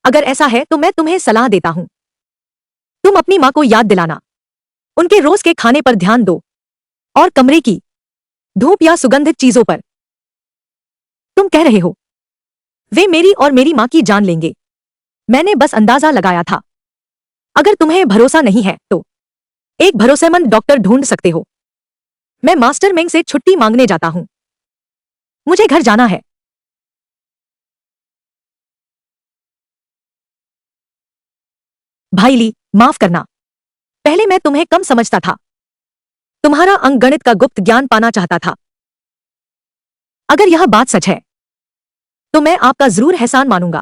अगर ऐसा है तो मैं तुम्हें सलाह देता हूं। तुम अपनी मां को याद दिलाना। उनके रोज के खाने पर ध्यान दो और कमरे की धूप या सुगंधित चीजों पर। तुम कह रहे हो वे मेरी और मेरी मां की जान लेंगे। मैंने बस अंदाजा लगाया था। अगर तुम्हें भरोसा नहीं है तो एक भरोसेमंद डॉक्टर ढूंढ सकते हो। मैं मास्टर मेंग से छुट्टी मांगने जाता हूं। मुझे घर जाना है। भाई ली, माफ करना। पहले मैं तुम्हें कम समझता था। तुम्हारा अंकगणित का गुप्त ज्ञान पाना चाहता था। अगर यह बात सच है तो मैं आपका जरूर एहसान मानूंगा।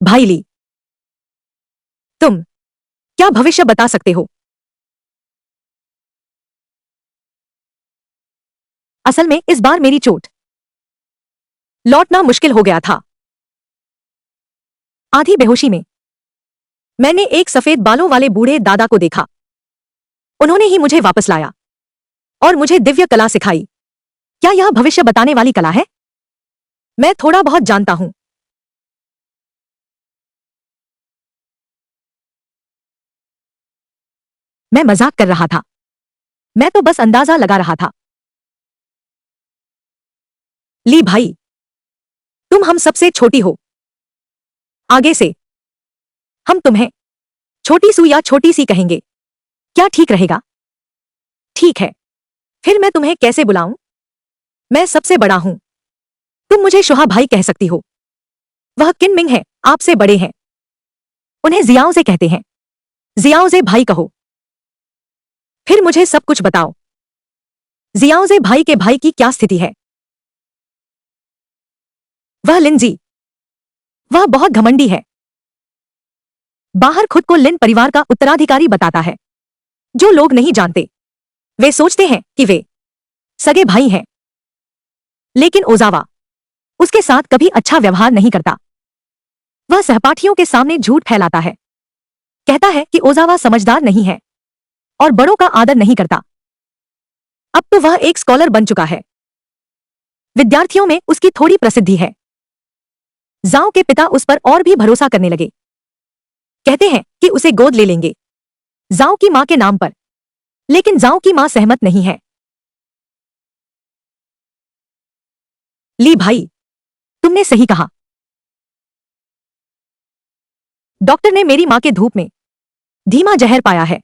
भाई ली, तुम क्या भविष्य बता सकते हो? असल में इस बार मेरी चोट लौटना मुश्किल हो गया था। आधी बेहोशी में मैंने एक सफेद बालों वाले बूढ़े दादा को देखा। उन्होंने ही मुझे वापस लाया और मुझे दिव्य कला सिखाई। क्या यह भविष्य बताने वाली कला है? मैं थोड़ा बहुत जानता हूं। मैं मजाक कर रहा था। मैं तो बस अंदाजा लगा रहा था। ली भाई, तुम हम सबसे छोटी हो। आगे से हम तुम्हें छोटी सू या छोटी सी कहेंगे। क्या ठीक रहेगा? ठीक है। फिर मैं तुम्हें कैसे बुलाऊं? मैं सबसे बड़ा हूं। तुम मुझे शोहा भाई कह सकती हो। वह किनमिंग है, आपसे बड़े हैं। उन्हें जियाओ से कहते हैं। जियाओ से भाई कहो। फिर मुझे सब कुछ बताओ। जियाओ से भाई के भाई की क्या स्थिति है? वह लिंजी। वह बहुत घमंडी है। बाहर खुद को लिन परिवार का उत्तराधिकारी बताता है। जो लोग नहीं जानते वे सोचते हैं कि वे सगे भाई हैं। लेकिन ओजावा उसके साथ कभी अच्छा व्यवहार नहीं करता। वह सहपाठियों के सामने झूठ फैलाता है। कहता है कि ओजावा समझदार नहीं है और बड़ों का आदर नहीं करता। अब तो वह एक स्कॉलर बन चुका है। विद्यार्थियों में उसकी थोड़ी प्रसिद्धि है। जाओ के पिता उस पर और भी भरोसा करने लगे। कहते हैं कि उसे गोद ले लेंगे जाओ की मां के नाम पर। लेकिन जाओ की मां सहमत नहीं है। ली भाई, तुमने सही कहा। डॉक्टर ने मेरी मां के धूप में धीमा जहर पाया है।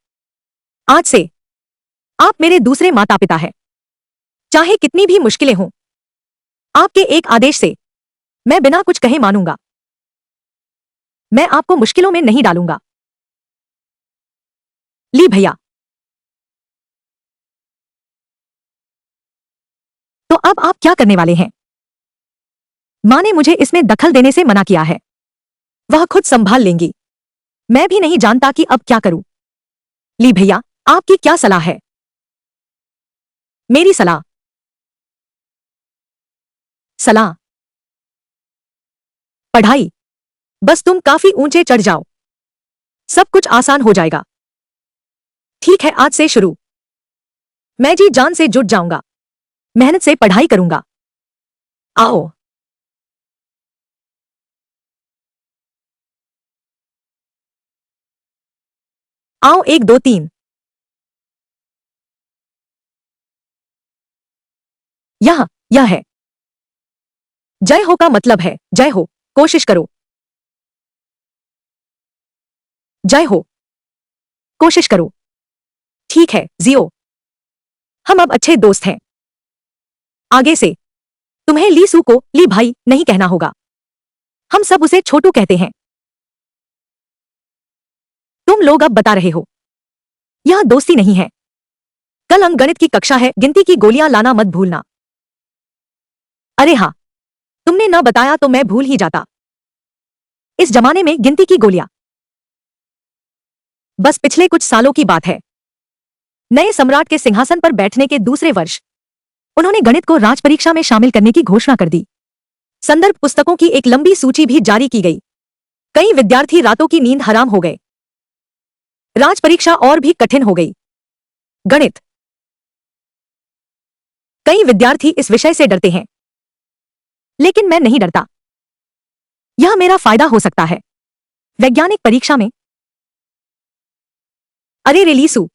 आज से आप मेरे दूसरे माता पिता हैं। चाहे कितनी भी मुश्किलें हों, आपके एक आदेश से मैं बिना कुछ कहे मानूंगा। मैं आपको मुश्किलों में नहीं डालूंगा। ली भैया, तो अब आप क्या करने वाले हैं? मां ने मुझे इसमें दखल देने से मना किया है। वह खुद संभाल लेंगी। मैं भी नहीं जानता कि अब क्या करूं। ली भैया, आपकी क्या सलाह है? मेरी सलाह सलाह पढ़ाई। बस तुम काफी ऊंचे चढ़ जाओ, सब कुछ आसान हो जाएगा। ठीक है, आज से शुरू मैं जी जान से जुट जाऊंगा। मेहनत से पढ़ाई करूंगा। आओ। आओ, एक दो तीन। यह है। जय हो का मतलब है जय हो, कोशिश करो। जय हो, कोशिश करो। ठीक है जियो, हम अब अच्छे दोस्त हैं। आगे से तुम्हें ली सू को ली भाई नहीं कहना होगा। हम सब उसे छोटू कहते हैं। तुम लोग अब बता रहे हो। यह दोस्ती नहीं है। कल अंकगणित की कक्षा है, गिनती की गोलियां लाना मत भूलना। अरे हाँ, तुमने न बताया तो मैं भूल ही जाता। इस जमाने में गिनती की गोलियां बस पिछले कुछ सालों की बात है। नए सम्राट के सिंहासन पर बैठने के दूसरे वर्ष उन्होंने गणित को राज परीक्षा में शामिल करने की घोषणा कर दी। संदर्भ पुस्तकों की एक लंबी सूची भी जारी की गई। कई विद्यार्थी रातों की नींद हराम हो गए। राज परीक्षा और भी कठिन हो गई। गणित। कई विद्यार्थी इस विषय से डरते हैं, लेकिन मैं नहीं डरता। यह मेरा फायदा हो सकता है वैज्ञानिक परीक्षा में। अरे रेलीसू,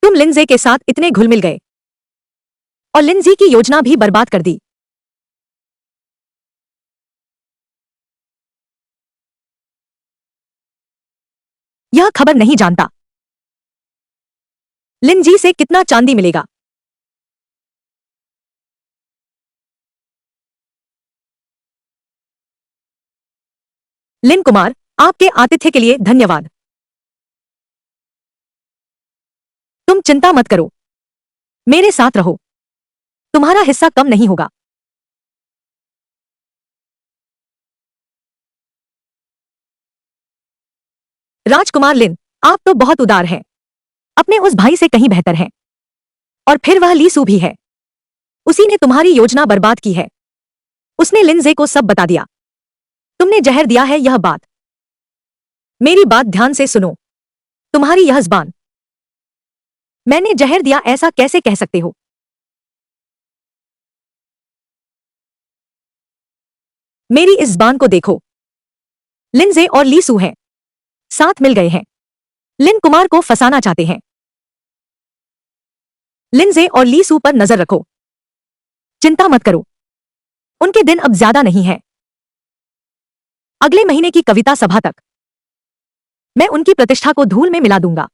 तुम लिंजे के साथ इतने घुल मिल गए और लिंजी की योजना भी बर्बाद कर दी। यह खबर नहीं जानता लिंजी से कितना चांदी मिलेगा। लिन कुमार, आपके आतिथ्य के लिए धन्यवाद। तुम चिंता मत करो, मेरे साथ रहो, तुम्हारा हिस्सा कम नहीं होगा। राजकुमार लिन, आप तो बहुत उदार हैं। अपने उस भाई से कहीं बेहतर हैं। और फिर वह ली सू भी है। उसी ने तुम्हारी योजना बर्बाद की है। उसने लिंजे को सब बता दिया। तुमने जहर दिया है, यह बात। मेरी बात ध्यान से सुनो। तुम्हारी यह ज़बान। मैंने जहर दिया ऐसा कैसे कह सकते हो? मेरी इस ज़बान को देखो। लिंजे और ली सू हैं। साथ मिल गए हैं। लिन कुमार को फंसाना चाहते हैं। लिंजे और ली सू पर नजर रखो। चिंता मत करो। उनके दिन अब ज्यादा नहीं है। अगले महीने की कविता सभा तक मैं उनकी प्रतिष्ठा को धूल में मिला दूंगा।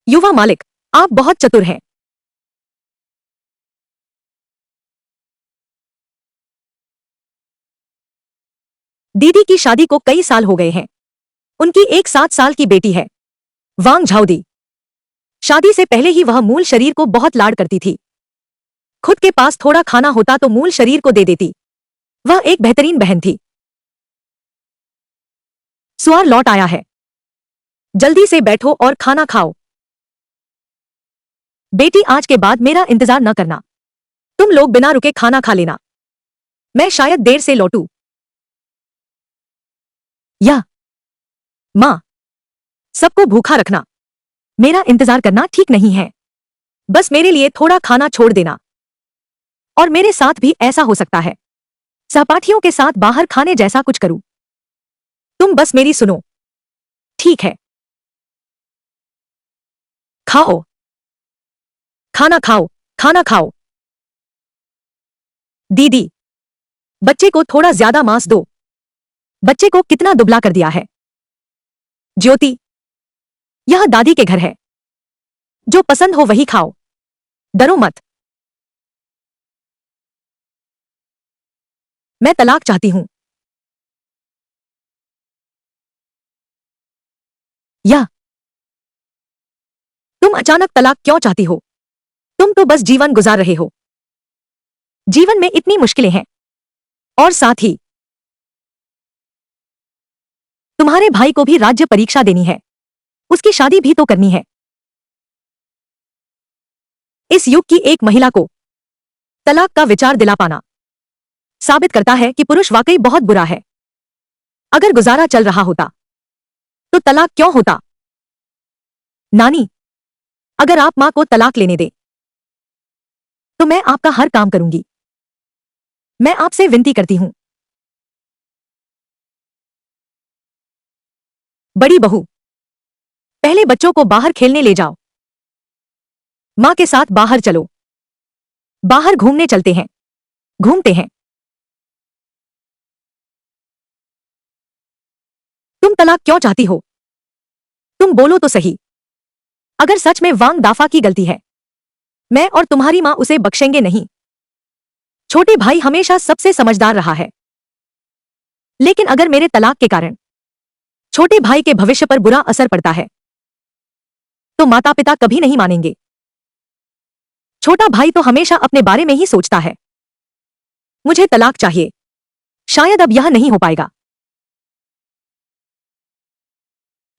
युवा मालिक, आप बहुत चतुर हैं। दीदी की शादी को कई साल हो गए हैं। उनकी एक 7 साल की बेटी है, वांग झाओदी। शादी से पहले ही वह मूल शरीर को बहुत लाड करती थी। खुद के पास थोड़ा खाना होता तो मूल शरीर को दे देती। वह एक बेहतरीन बहन थी। सुआर लौट आया है। जल्दी से बैठो और खाना खाओ। बेटी, आज के बाद मेरा इंतजार न करना। तुम लोग बिना रुके खाना खा लेना। मैं शायद देर से लौटूं। या मां, सबको भूखा रखना। मेरा इंतजार करना ठीक नहीं है। बस मेरे लिए थोड़ा खाना छोड़ देना। और मेरे साथ भी ऐसा हो सकता है। सहपाठियों के साथ बाहर खाने जैसा कुछ करूं। तुम बस मेरी सुनो। ठीक है। खाओ, खाना खाओ, खाना खाओ। दीदी, बच्चे को थोड़ा ज्यादा मांस दो। बच्चे को कितना दुबला कर दिया है। ज्योति, यह दादी के घर है। जो पसंद हो वही खाओ। डरो मत। मैं तलाक चाहती हूं। या तुम अचानक तलाक क्यों चाहती हो? तुम तो बस जीवन गुजार रहे हो। जीवन में इतनी मुश्किलें हैं। और साथ ही तुम्हारे भाई को भी राज्य परीक्षा देनी है। उसकी शादी भी तो करनी है। इस युग की एक महिला को तलाक का विचार दिला पाना साबित करता है कि पुरुष वाकई बहुत बुरा है। अगर गुजारा चल रहा होता तो तलाक क्यों होता? नानी, अगर आप मां को तलाक लेने दे तो मैं आपका हर काम करूंगी। मैं आपसे विनती करती हूं। बड़ी बहू, पहले बच्चों को बाहर खेलने ले जाओ। मां के साथ बाहर चलो। बाहर घूमने चलते हैं। घूमते हैं। तुम तलाक क्यों चाहती हो? तुम बोलो तो सही। अगर सच में वांग दाफा की गलती है, मैं और तुम्हारी मां उसे बख्शेंगे नहीं। छोटे भाई हमेशा सबसे समझदार रहा है। लेकिन अगर मेरे तलाक के कारण छोटे भाई के भविष्य पर बुरा असर पड़ता है तो माता पिता कभी नहीं मानेंगे। छोटा भाई तो हमेशा अपने बारे में ही सोचता है। मुझे तलाक चाहिए। शायद अब यह नहीं हो पाएगा।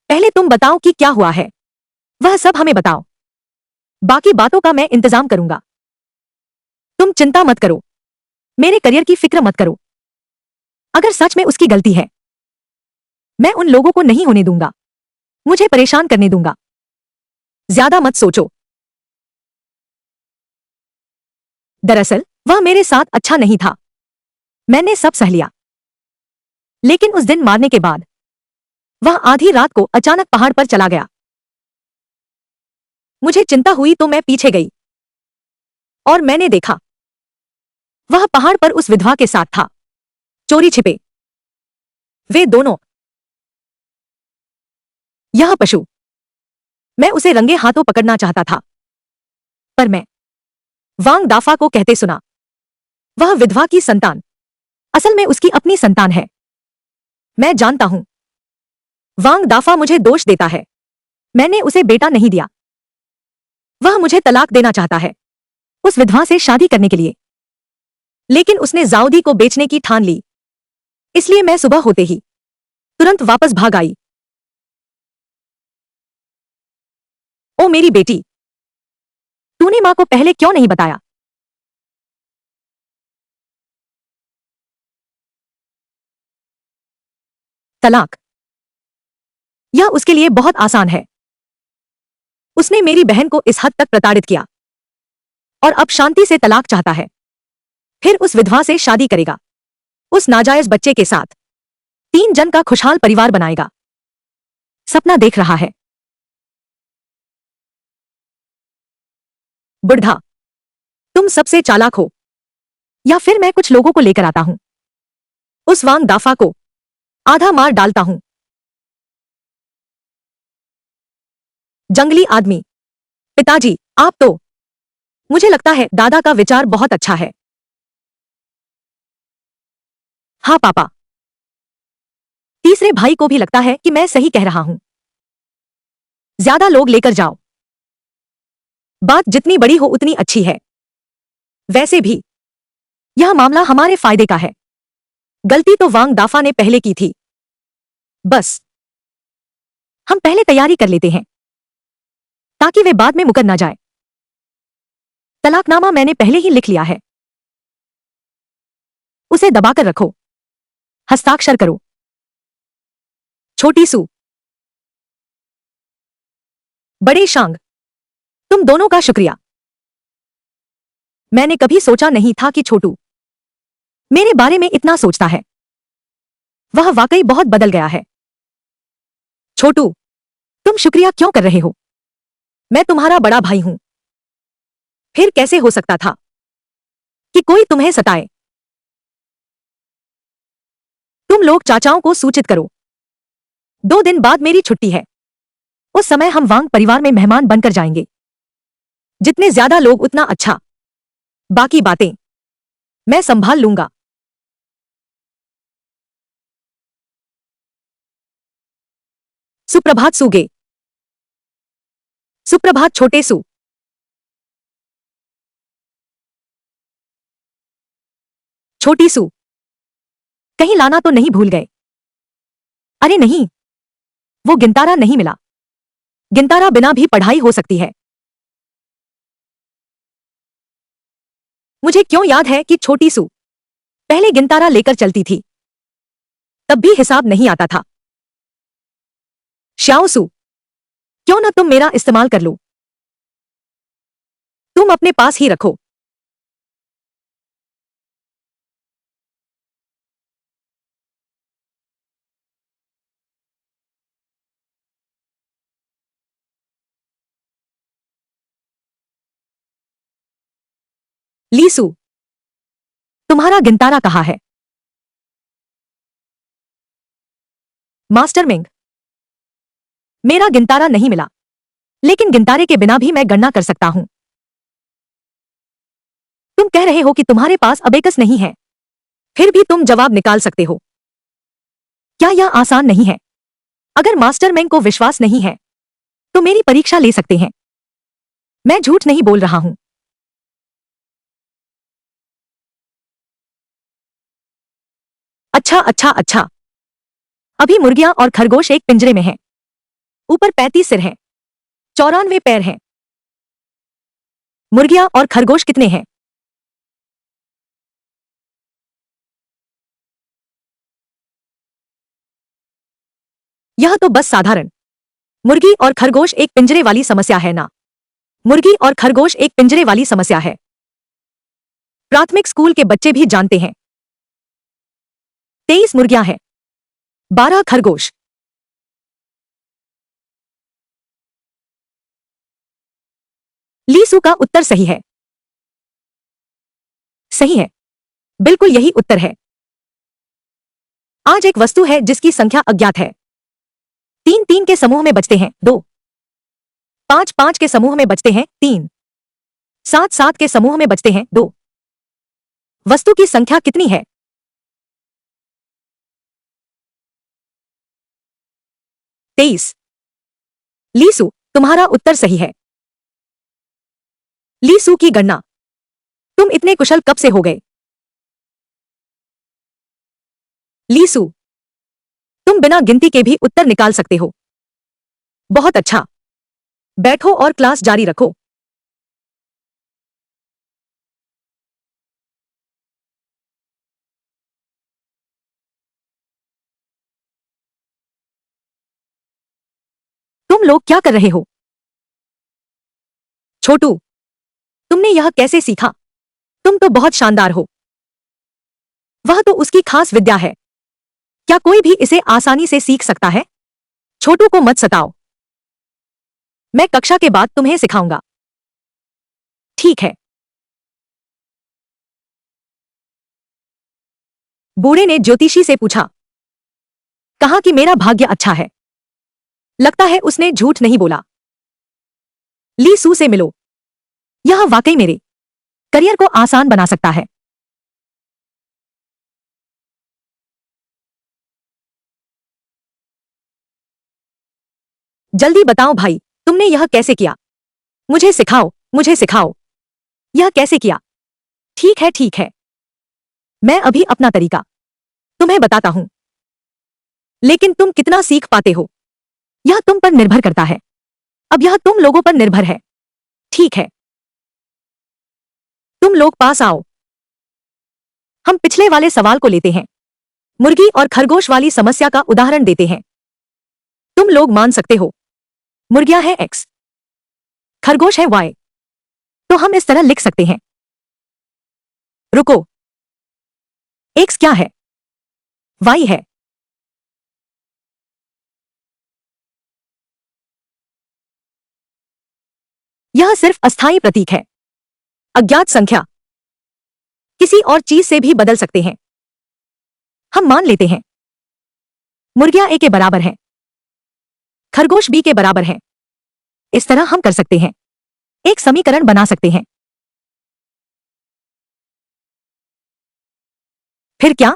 पहले तुम बताओ कि क्या हुआ है। वह सब हमें बताओ। बाकी बातों का मैं इंतजाम करूंगा। तुम चिंता मत करो। मेरे करियर की फिक्र मत करो। अगर सच में उसकी गलती है, मैं उन लोगों को नहीं होने दूंगा। मुझे परेशान करने दूंगा। ज्यादा मत सोचो। दरअसल वह मेरे साथ अच्छा नहीं था। मैंने सब सह लिया। लेकिन उस दिन मारने के बाद वह आधी रात को अचानक पहाड़ पर चला गया। मुझे चिंता हुई तो मैं पीछे गई और मैंने देखा वह पहाड़ पर उस विधवा के साथ था, चोरी छिपे। वे दोनों। यह पशु। मैं उसे रंगे हाथों पकड़ना चाहता था, पर मैं वांग दाफा को कहते सुना, वह विधवा की संतान असल में उसकी अपनी संतान है। मैं जानता हूं। वांग दाफा मुझे दोष देता है। मैंने उसे बेटा नहीं दिया। वह मुझे तलाक देना चाहता है, उस विधवा से शादी करने के लिए। लेकिन उसने जाओदी को बेचने की ठान ली। इसलिए मैं सुबह होते ही तुरंत वापस भाग आई। ओ मेरी बेटी, तूने मां को पहले क्यों नहीं बताया? तलाक, यह उसके लिए बहुत आसान है। उसने मेरी बहन को इस हद तक प्रताड़ित किया और अब शांति से तलाक चाहता है। फिर उस विधवा से शादी करेगा, उस नाजायज बच्चे के साथ 3 जन का खुशहाल परिवार बनाएगा। सपना देख रहा है। बुढ़ा, तुम सबसे चालाक हो, या फिर मैं कुछ लोगों को लेकर आता हूं, उस वांग दाफा को आधा मार डालता हूं। जंगली आदमी, पिताजी, आप तो, मुझे लगता है दादा का विचार बहुत अच्छा है। हाँ पापा, तीसरे भाई को भी लगता है कि मैं सही कह रहा हूं। ज्यादा लोग लेकर जाओ, बात जितनी बड़ी हो उतनी अच्छी है। वैसे भी यह मामला हमारे फायदे का है। गलती तो वांग दाफा ने पहले की थी। बस हम पहले तैयारी कर लेते हैं ताकि वे बाद में मुकर ना जाए। तलाकनामा मैंने पहले ही लिख लिया है, उसे दबाकर रखो, हस्ताक्षर करो। छोटी सू, बड़े शांग, तुम दोनों का शुक्रिया। मैंने कभी सोचा नहीं था कि छोटू मेरे बारे में इतना सोचता है। वह वाकई बहुत बदल गया है। छोटू, तुम शुक्रिया क्यों कर रहे हो? मैं तुम्हारा बड़ा भाई हूं। फिर कैसे हो सकता था कि कोई तुम्हें सताए? तुम लोग चाचाओं को सूचित करो। 2 दिन बाद मेरी छुट्टी है। उस समय हम वांग परिवार में मेहमान बनकर जाएंगे। जितने ज्यादा लोग उतना अच्छा। बाकी बातें मैं संभाल लूंगा। सुप्रभात सूगे। सुप्रभात छोटे सू। छोटी सू, कहीं लाना तो नहीं भूल गए? अरे नहीं, वो गिनतारा नहीं मिला। गिनतारा बिना भी पढ़ाई हो सकती है। मुझे क्यों याद है कि छोटी सू पहले गिनतारा लेकर चलती थी, तब भी हिसाब नहीं आता था। श्याओ सू, क्यों ना तुम मेरा इस्तेमाल कर लो? तुम अपने पास ही रखो। लीसू, तुम्हारा गिनतारा कहाँ है? मास्टर मिंग, मेरा गिनतारा नहीं मिला, लेकिन गिनतारे के बिना भी मैं गणना कर सकता हूं। तुम कह रहे हो कि तुम्हारे पास अबेकस नहीं है, फिर भी तुम जवाब निकाल सकते हो। क्या यह आसान नहीं है? अगर मास्टर मिंग को विश्वास नहीं है तो मेरी परीक्षा ले सकते हैं। मैं झूठ नहीं बोल रहा हूं। अच्छा अच्छा अच्छा। अभी मुर्गियां और खरगोश एक पिंजरे में हैं। ऊपर 35 सिर हैं, 94 पैर हैं। मुर्गियां और खरगोश कितने हैं? यह तो बस साधारण मुर्गी और खरगोश एक पिंजरे वाली समस्या है ना। मुर्गी और खरगोश एक पिंजरे वाली समस्या है। प्राथमिक स्कूल के बच्चे भी जानते हैं। 23 मुर्गियां हैं, 12 खरगोश। लीसू का उत्तर सही है। सही है, बिल्कुल यही उत्तर है। आज एक वस्तु है जिसकी संख्या अज्ञात है। 3 3 के समूह में बचते हैं 2, 5 5 के समूह में बचते हैं 3, 7 7 के समूह में बचते हैं 2। वस्तु की संख्या कितनी है? 23। लीसू, तुम्हारा उत्तर सही है। लीसू की गणना तुम इतने कुशल कब से हो गए? लीसू, तुम बिना गिनती के भी उत्तर निकाल सकते हो। बहुत अच्छा। बैठो और क्लास जारी रखो। तुम लोग क्या कर रहे हो? छोटू, तुमने यह कैसे सीखा? तुम तो बहुत शानदार हो। वह तो उसकी खास विद्या है। क्या कोई भी इसे आसानी से सीख सकता है? छोटू को मत सताओ। मैं कक्षा के बाद तुम्हें सिखाऊंगा। ठीक है। बूढ़े ने ज्योतिषी से पूछा। कहा कि मेरा भाग्य अच्छा है। लगता है उसने झूठ नहीं बोला। ली सू से मिलो। यह वाकई मेरे करियर को आसान बना सकता है। जल्दी बताओ भाई, तुमने यह कैसे किया? मुझे सिखाओ, मुझे सिखाओ। यह कैसे किया? ठीक है, ठीक है। मैं अभी अपना तरीका तुम्हें बताता हूं। लेकिन तुम कितना सीख पाते हो, यह तुम पर निर्भर करता है। अब यह तुम लोगों पर निर्भर है। ठीक है, तुम लोग पास आओ। हम पिछले वाले सवाल को लेते हैं। मुर्गी और खरगोश वाली समस्या का उदाहरण देते हैं। तुम लोग मान सकते हो, मुर्गियां हैं एक्स, खरगोश है वाई। तो हम इस तरह लिख सकते हैं। रुको, एक्स क्या है? वाई है। यह सिर्फ अस्थायी प्रतीक है। अज्ञात संख्या किसी और चीज से भी बदल सकते हैं। हम मान लेते हैं मुर्गियां ए के बराबर हैं, खरगोश बी के बराबर हैं। इस तरह हम कर सकते हैं, एक समीकरण बना सकते हैं। फिर क्या?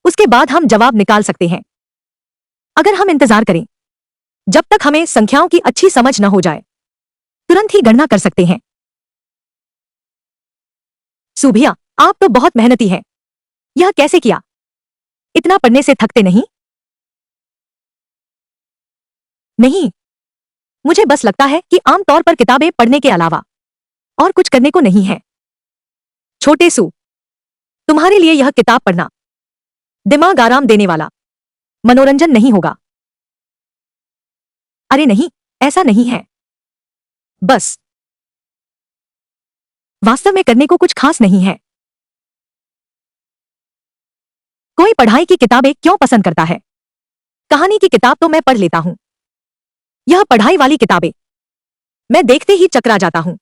उसके बाद हम जवाब निकाल सकते हैं। अगर हम इंतजार करें जब तक हमें संख्याओं की अच्छी समझ न हो जाए, तुरंत ही गणना कर सकते हैं। सुभिया, आप तो बहुत मेहनती हैं। यह कैसे किया? इतना पढ़ने से थकते नहीं? नहीं, मुझे बस लगता है कि आमतौर पर किताबें पढ़ने के अलावा और कुछ करने को नहीं है। छोटे सू, तुम्हारे लिए यह किताब पढ़ना दिमाग आराम देने वाला मनोरंजन नहीं होगा। अरे नहीं, ऐसा नहीं है। बस वास्तव में करने को कुछ खास नहीं है। कोई पढ़ाई की किताबें क्यों पसंद करता है? कहानी की किताब तो मैं पढ़ लेता हूं। यह पढ़ाई वाली किताबें मैं देखते ही चकरा जाता हूं।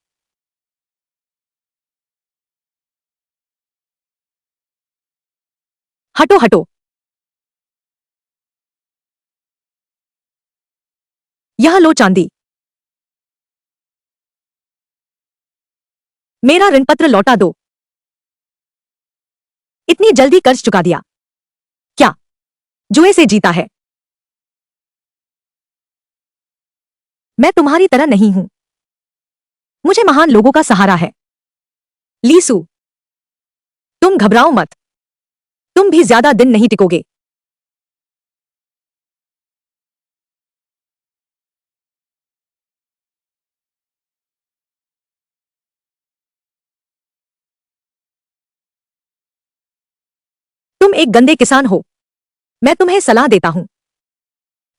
हटो हटो। यह लो चांदी। मेरा ऋण पत्र लौटा दो। इतनी जल्दी कर्ज चुका दिया? क्या जुए से जीता है? मैं तुम्हारी तरह नहीं हूं। मुझे महान लोगों का सहारा है। लीसू, तुम घबराओ मत। तुम भी ज्यादा दिन नहीं टिकोगे। तुम एक गंदे किसान हो। मैं तुम्हें सलाह देता हूं,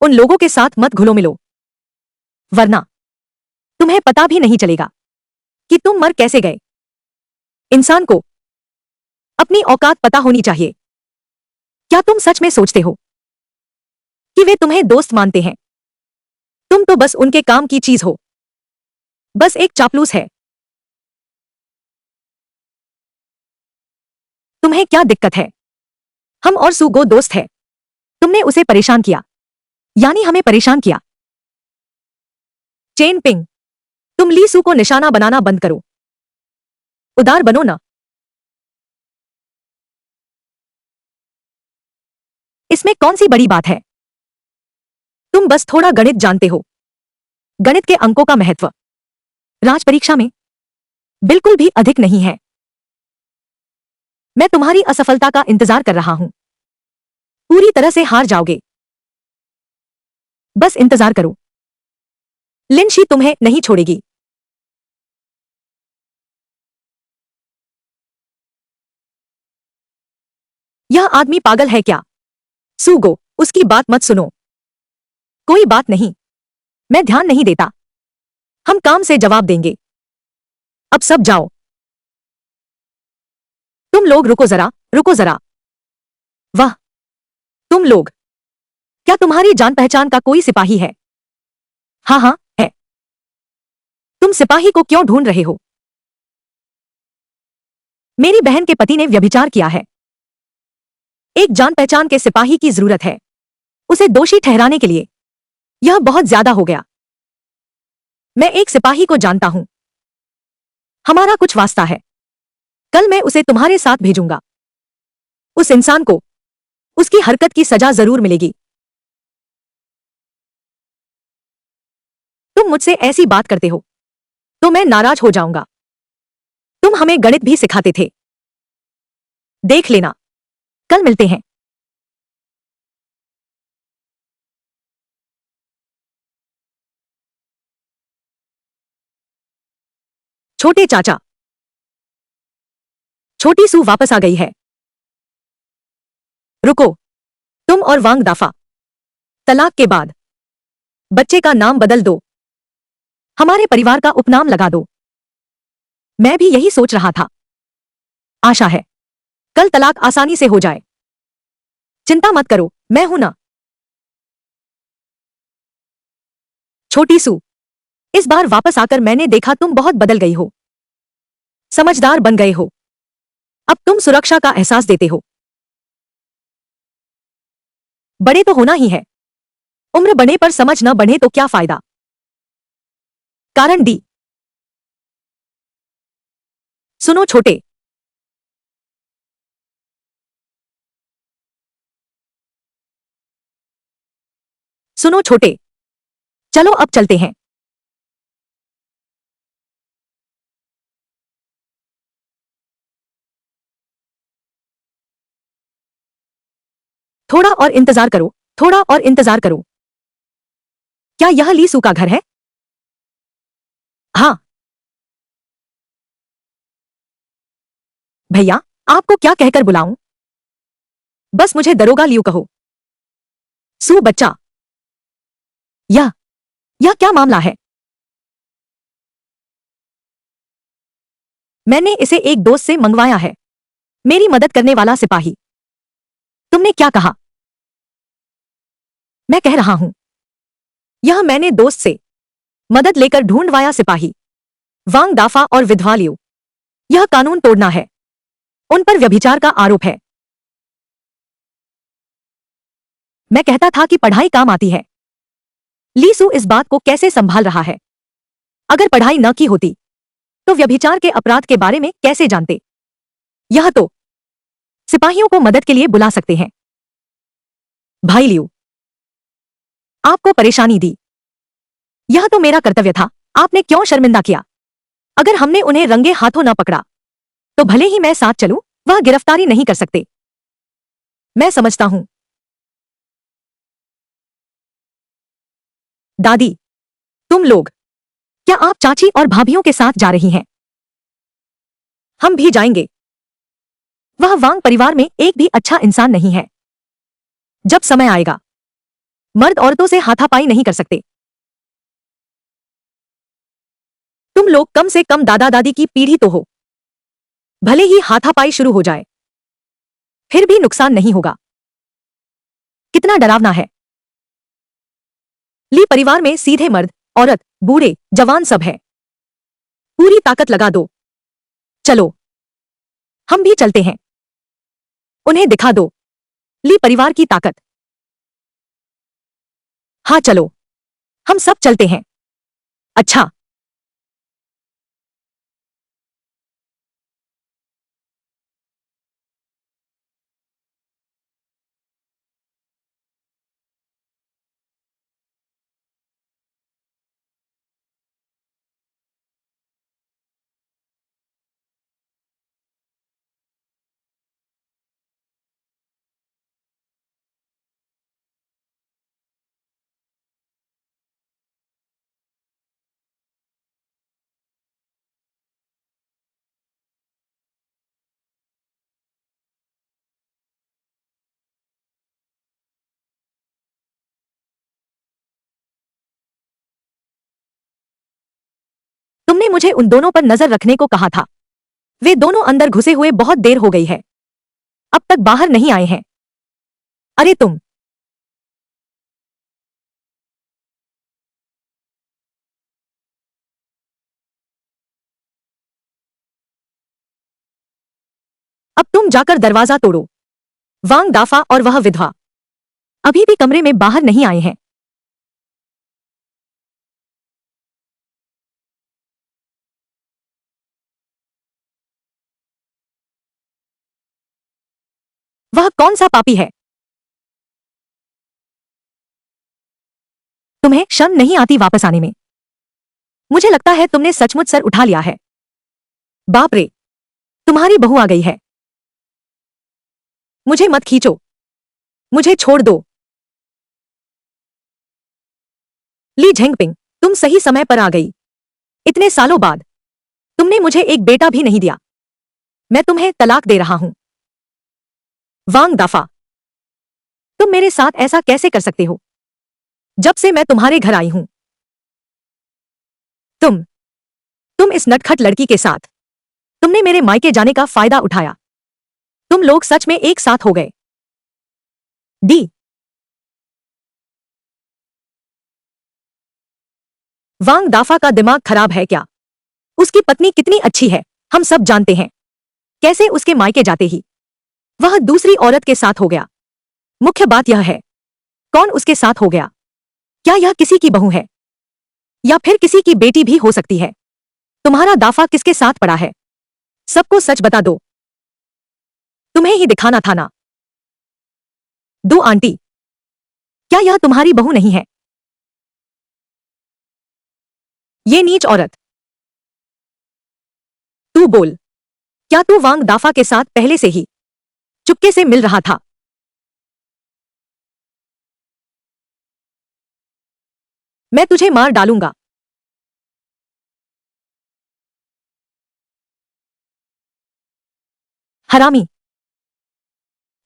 उन लोगों के साथ मत घुलो मिलो, वरना तुम्हें पता भी नहीं चलेगा कि तुम मर कैसे गए। इंसान को अपनी औकात पता होनी चाहिए। क्या तुम सच में सोचते हो कि वे तुम्हें दोस्त मानते हैं? तुम तो बस उनके काम की चीज हो, बस एक चापलूस है। तुम्हें क्या दिक्कत है? हम और सुगो दोस्त है। तुमने उसे परेशान किया, यानी हमें परेशान किया। चेन पिंग, तुम लीसू को निशाना बनाना बंद करो। उदार बनो ना। इसमें कौन सी बड़ी बात है? तुम बस थोड़ा गणित जानते हो। गणित के अंकों का महत्व राज परीक्षा में बिल्कुल भी अधिक नहीं है। मैं तुम्हारी असफलता का इंतजार कर रहा हूं। पूरी तरह से हार जाओगे बस इंतजार करो। लिन शी तुम्हें नहीं छोड़ेगी। यह आदमी पागल है क्या? सूगो, उसकी बात मत सुनो। कोई बात नहीं, मैं ध्यान नहीं देता। हम काम से जवाब देंगे। अब सब जाओ। तुम लोग रुको जरा, रुको जरा। वाह, तुम लोग, क्या तुम्हारी जान पहचान का कोई सिपाही है? हाँ हाँ, है। तुम सिपाही को क्यों ढूंढ रहे हो? मेरी बहन के पति ने व्यभिचार किया है। एक जान पहचान के सिपाही की जरूरत है, उसे दोषी ठहराने के लिए। यह बहुत ज्यादा हो गया। मैं एक सिपाही को जानता हूं, हमारा कुछ वास्ता है। कल मैं उसे तुम्हारे साथ भेजूंगा। उस इंसान को उसकी हरकत की सजा जरूर मिलेगी। तुम मुझसे ऐसी बात करते हो तो मैं नाराज हो जाऊंगा। तुम हमें गणित भी सिखाते थे। देख लेना, कल मिलते हैं। छोटे चाचा, छोटी सू वापस आ गई है। रुको, तुम और वांग दाफा, तलाक के बाद बच्चे का नाम बदल दो। हमारे परिवार का उपनाम लगा दो। मैं भी यही सोच रहा था। आशा है कल तलाक आसानी से हो जाए। चिंता मत करो, मैं हूं ना। छोटी सू, इस बार वापस आकर मैंने देखा तुम बहुत बदल गई हो। समझदार बन गए हो। अब तुम सुरक्षा का एहसास देते हो। बड़े तो होना ही है। उम्र बढ़ने पर समझ न बढ़े तो क्या फायदा। कारण डी। सुनो छोटे, सुनो छोटे, चलो अब चलते हैं। थोड़ा और इंतजार करो, थोड़ा और इंतजार करो। क्या यह लीसू का घर है? हाँ। भैया, आपको क्या कहकर बुलाऊं? बस मुझे दरोगा लियू कहो। सू बच्चा, यह यह क्या मामला है? मैंने इसे एक दोस्त से मंगवाया है। मेरी मदद करने वाला सिपाही। तुमने क्या कहा? मैं कह रहा हूं, यह मैंने दोस्त से मदद लेकर ढूंढवाया सिपाही। वांग दाफा और विधवा लियू। यह कानून तोड़ना है। उन पर व्यभिचार का आरोप है। मैं कहता था कि पढ़ाई काम आती है। लीसू इस बात को कैसे संभाल रहा है? अगर पढ़ाई न की होती तो व्यभिचार के अपराध के बारे में कैसे जानते? यह तो सिपाहियों को मदद के लिए बुला सकते हैं। भाई लियू, आपको परेशानी दी। यह तो मेरा कर्तव्य था। आपने क्यों शर्मिंदा किया? अगर हमने उन्हें रंगे हाथों न पकड़ा तो भले ही मैं साथ चलूं, वह गिरफ्तारी नहीं कर सकते। मैं समझता हूं। दादी, तुम लोग, क्या आप चाची और भाभियों के साथ जा रही हैं? हम भी जाएंगे। वह वांग परिवार में एक भी अच्छा इंसान नहीं है। जब समय आएगा, मर्द औरतों से हाथापाई नहीं कर सकते। तुम लोग कम से कम दादा दादी की पीढ़ी तो हो। भले ही हाथापाई शुरू हो जाए, फिर भी नुकसान नहीं होगा। कितना डरावना है। ली परिवार में सीधे मर्द, औरत, बूढ़े, जवान सब है। पूरी ताकत लगा दो। चलो, हम भी चलते हैं। उन्हें दिखा दो ली परिवार की ताकत। हाँ चलो, हम सब चलते हैं। अच्छा। तुमने मुझे उन दोनों पर नजर रखने को कहा था। वे दोनों अंदर घुसे हुए बहुत देर हो गई है, अब तक बाहर नहीं आए हैं। अरे तुम। अब तुम जाकर दरवाजा तोड़ो। वांग दाफा और वह विधवा अभी भी कमरे में बाहर नहीं आए हैं। वह कौन सा पापी है? तुम्हें शर्म नहीं आती वापस आने में? मुझे लगता है तुमने सचमुच सर उठा लिया है। बाप रे, तुम्हारी बहू आ गई है। मुझे मत खींचो, मुझे छोड़ दो। ली झेंगपिंग, तुम सही समय पर आ गई। इतने सालों बाद तुमने मुझे एक बेटा भी नहीं दिया। मैं तुम्हें तलाक दे रहा हूं। वांग दाफा, तुम मेरे साथ ऐसा कैसे कर सकते हो? जब से मैं तुम्हारे घर आई हूं, तुम इस नटखट लड़की के साथ, तुमने मेरे मायके जाने का फायदा उठाया। तुम लोग सच में एक साथ हो गए। डी। वांग दाफा का दिमाग खराब है क्या? उसकी पत्नी कितनी अच्छी है, हम सब जानते हैं। कैसे उसके मायके जाते ही वह दूसरी औरत के साथ हो गया? मुख्य बात यह है, कौन उसके साथ हो गया? क्या यह किसी की बहू है या फिर किसी की बेटी भी हो सकती है? तुम्हारा दाफा किसके साथ पड़ा है? सबको सच बता दो। तुम्हें ही दिखाना था ना। दो आंटी, क्या यह तुम्हारी बहू नहीं है? ये नीच औरत, तू बोल, क्या तू वांग दाफा के साथ पहले से ही चुपके से मिल रहा था? मैं तुझे मार डालूंगा। हरामी,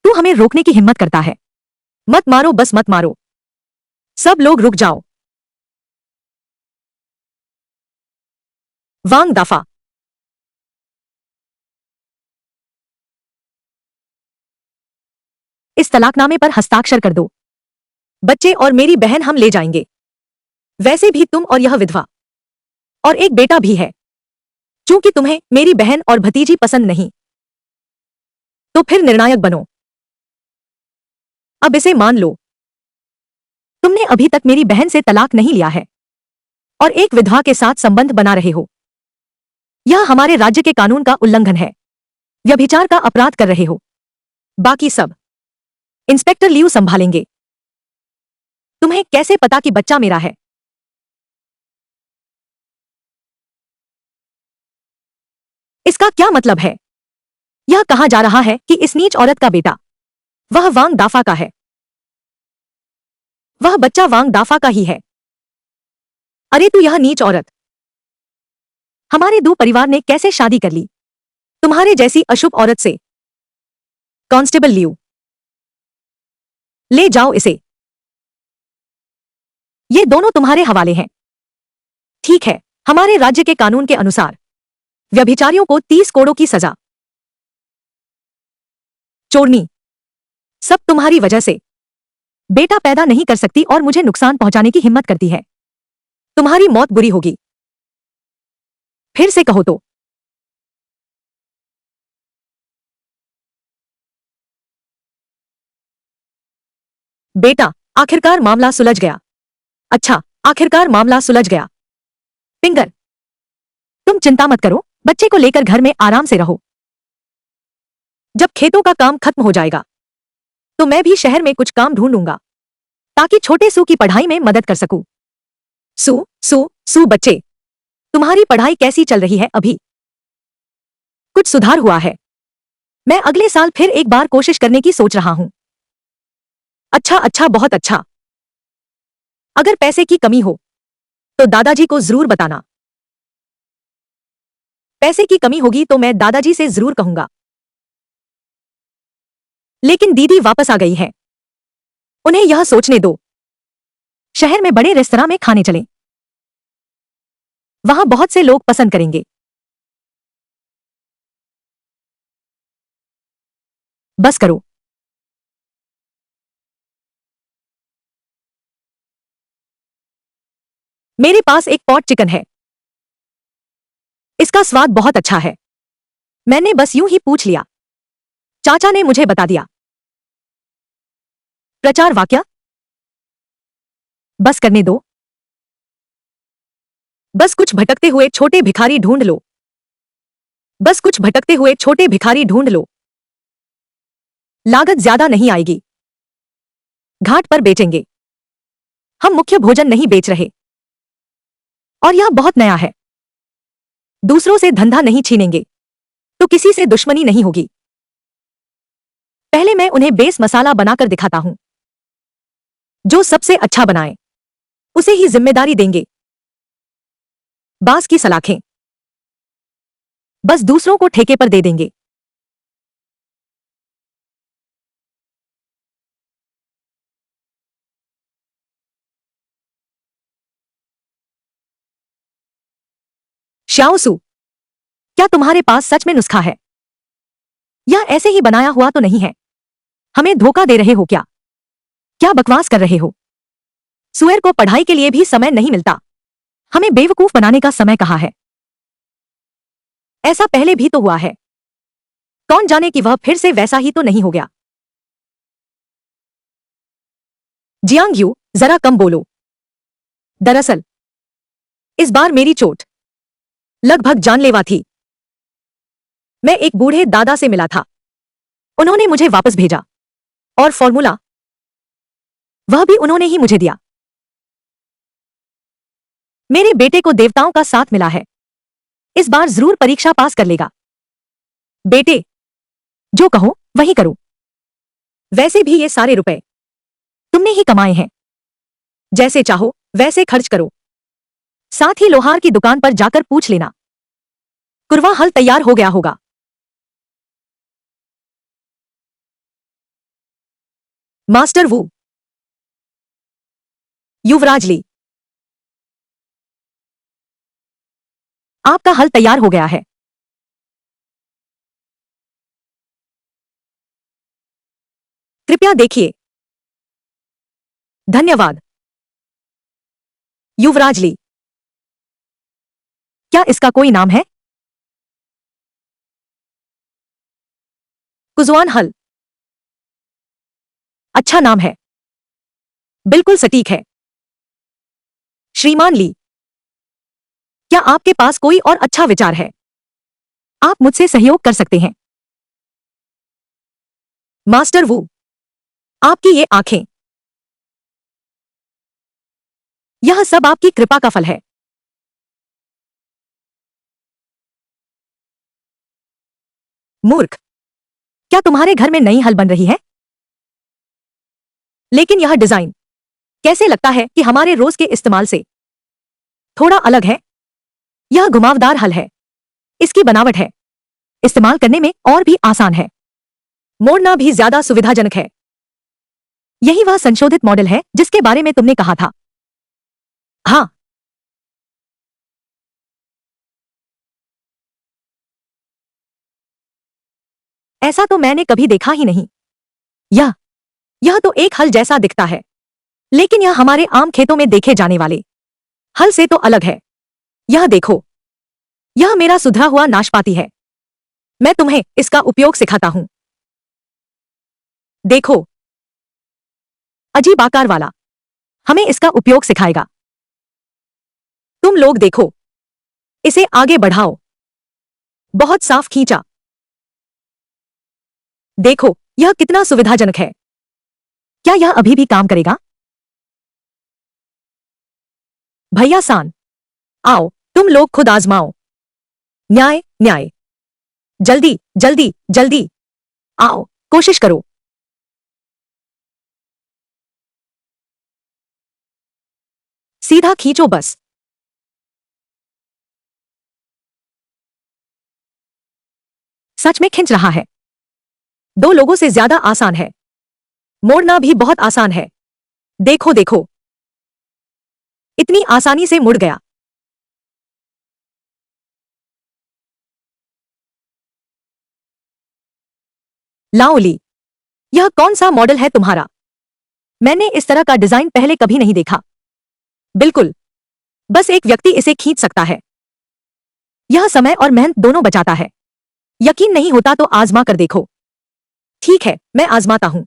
तू हमें रोकने की हिम्मत करता है। मत मारो, बस मत मारो। सब लोग रुक जाओ। वांग दाफा, इस तलाकनामे पर हस्ताक्षर कर दो। बच्चे और मेरी बहन हम ले जाएंगे। वैसे भी तुम और यह विधवा और एक बेटा भी है। चूंकि तुम्हें मेरी बहन और भतीजी पसंद नहीं, तो फिर निर्णायक बनो। अब इसे मान लो, तुमने अभी तक मेरी बहन से तलाक नहीं लिया है और एक विधवा के साथ संबंध बना रहे हो। यह हमारे राज्य के कानून का उल्लंघन है। व्यभिचार का अपराध कर रहे हो। बाकी सब इंस्पेक्टर लियू संभालेंगे। तुम्हें कैसे पता कि बच्चा मेरा है? इसका क्या मतलब है? यह कहा जा रहा है कि इस नीच औरत का बेटा वह वांग दाफा का है। वह बच्चा वांग दाफा का ही है। अरे तू यह नीच औरत, हमारे दो परिवार ने कैसे शादी कर ली तुम्हारे जैसी अशुभ औरत से? कांस्टेबल लियू, ले जाओ इसे। ये दोनों तुम्हारे हवाले हैं। ठीक है, हमारे राज्य के कानून के अनुसार व्यभिचारियों को 30 कोड़ों की सजा। चोरनी, सब तुम्हारी वजह से। बेटा पैदा नहीं कर सकती और मुझे नुकसान पहुंचाने की हिम्मत करती है। तुम्हारी मौत बुरी होगी। फिर से कहो तो। बेटा, आखिरकार मामला सुलझ गया। अच्छा, आखिरकार मामला सुलझ गया। पिंगर, तुम चिंता मत करो, बच्चे को लेकर घर में आराम से रहो। जब खेतों का काम खत्म हो जाएगा तो मैं भी शहर में कुछ काम ढूंढूंगा ताकि छोटे सू की पढ़ाई में मदद कर सकूं। सू सू सू बच्चे, तुम्हारी पढ़ाई कैसी चल रही है अभी? कुछ सुधार हुआ है। मैं अगले साल फिर एक बार कोशिश करने की सोच रहा हूं। अच्छा अच्छा, बहुत अच्छा। अगर पैसे की कमी हो तो दादाजी को जरूर बताना। पैसे की कमी होगी तो मैं दादाजी से जरूर कहूंगा। लेकिन दीदी वापस आ गई है, उन्हें यह सोचने दो। शहर में बड़े रेस्तरां में खाने चलें। वहां बहुत से लोग पसंद करेंगे। बस करो। मेरे पास एक पॉट चिकन है। इसका स्वाद बहुत अच्छा है। मैंने बस यूं ही पूछ लिया। चाचा ने मुझे बता दिया। प्रचार वाक्य। बस करने दो। बस कुछ भटकते हुए छोटे भिखारी ढूंढ लो। बस कुछ भटकते हुए छोटे भिखारी ढूंढ लो। लागत ज्यादा नहीं आएगी। घाट पर बेचेंगे। हम मुख्य भोजन नहीं बेच रहे। और यह बहुत नया है। दूसरों से धंधा नहीं छीनेंगे तो किसी से दुश्मनी नहीं होगी। पहले मैं उन्हें बेस मसाला बनाकर दिखाता हूं। जो सबसे अच्छा बनाए उसे ही जिम्मेदारी देंगे। बांस की सलाखें। बस दूसरों को ठेके पर दे देंगे। श्याओसु, क्या तुम्हारे पास सच में नुस्खा है? यह ऐसे ही बनाया हुआ तो नहीं है। हमें धोखा दे रहे हो क्या? क्या बकवास कर रहे हो? सुअर को पढ़ाई के लिए भी समय नहीं मिलता। हमें बेवकूफ बनाने का समय कहाँ है? ऐसा पहले भी तो हुआ है। कौन जाने कि वह फिर से वैसा ही तो नहीं हो गया। जियांग, जरा कम बोलो। दरअसल इस बार मेरी चोट लगभग जानलेवा थी। मैं एक बूढ़े दादा से मिला था। उन्होंने मुझे वापस भेजा। और फॉर्मूला वह भी उन्होंने ही मुझे दिया। मेरे बेटे को देवताओं का साथ मिला है। इस बार जरूर परीक्षा पास कर लेगा। बेटे, जो कहो वही करो। वैसे भी ये सारे रुपए तुमने ही कमाए हैं। जैसे चाहो वैसे खर्च करो। साथ ही लोहार की दुकान पर जाकर पूछ लेना। कुरवा हल तैयार हो गया होगा। मास्टर वू। युवराज ली, आपका हल तैयार हो गया है। कृपया देखिए। धन्यवाद युवराज ली। क्या इसका कोई नाम है? कुजवान हल। अच्छा नाम है। बिल्कुल सटीक है। श्रीमान ली, क्या आपके पास कोई और अच्छा विचार है? आप मुझसे सहयोग कर सकते हैं। मास्टर वू, आपकी ये आंखें, यह सब आपकी कृपा का फल है। मूर्ख, क्या तुम्हारे घर में नई हल बन रही है? लेकिन यह डिजाइन कैसे लगता है कि हमारे रोज के इस्तेमाल से थोड़ा अलग है। यह घुमावदार हल है। इसकी बनावट है इस्तेमाल करने में और भी आसान है। मोड़ना भी ज्यादा सुविधाजनक है। यही वह संशोधित मॉडल है जिसके बारे में तुमने कहा था। हाँ। ऐसा तो मैंने कभी देखा ही नहीं। यह यह तो एक हल जैसा दिखता है, लेकिन यह हमारे आम खेतों में देखे जाने वाले हल से तो अलग है। यह देखो, यह मेरा सुधरा हुआ नाशपाती है। मैं तुम्हें इसका उपयोग सिखाता हूं। देखो, अजीब आकार वाला हमें इसका उपयोग सिखाएगा। तुम लोग देखो, इसे आगे बढ़ाओ। बहुत साफ खींचा। देखो, यह कितना सुविधाजनक है। क्या यह अभी भी काम करेगा? भैया सान, आओ, तुम लोग खुद आजमाओ। न्याय न्याय। जल्दी जल्दी जल्दी, आओ, कोशिश करो। सीधा खींचो बस। सच में खिंच रहा है। दो लोगों से ज्यादा आसान है। मोड़ना भी बहुत आसान है। देखो देखो, इतनी आसानी से मुड़ गया। लाओली, यह कौन सा मॉडल है तुम्हारा? मैंने इस तरह का डिजाइन पहले कभी नहीं देखा। बिल्कुल, बस एक व्यक्ति इसे खींच सकता है। यह समय और मेहनत दोनों बचाता है। यकीन नहीं होता तो आजमा कर देखो। ठीक है, मैं आजमाता हूं।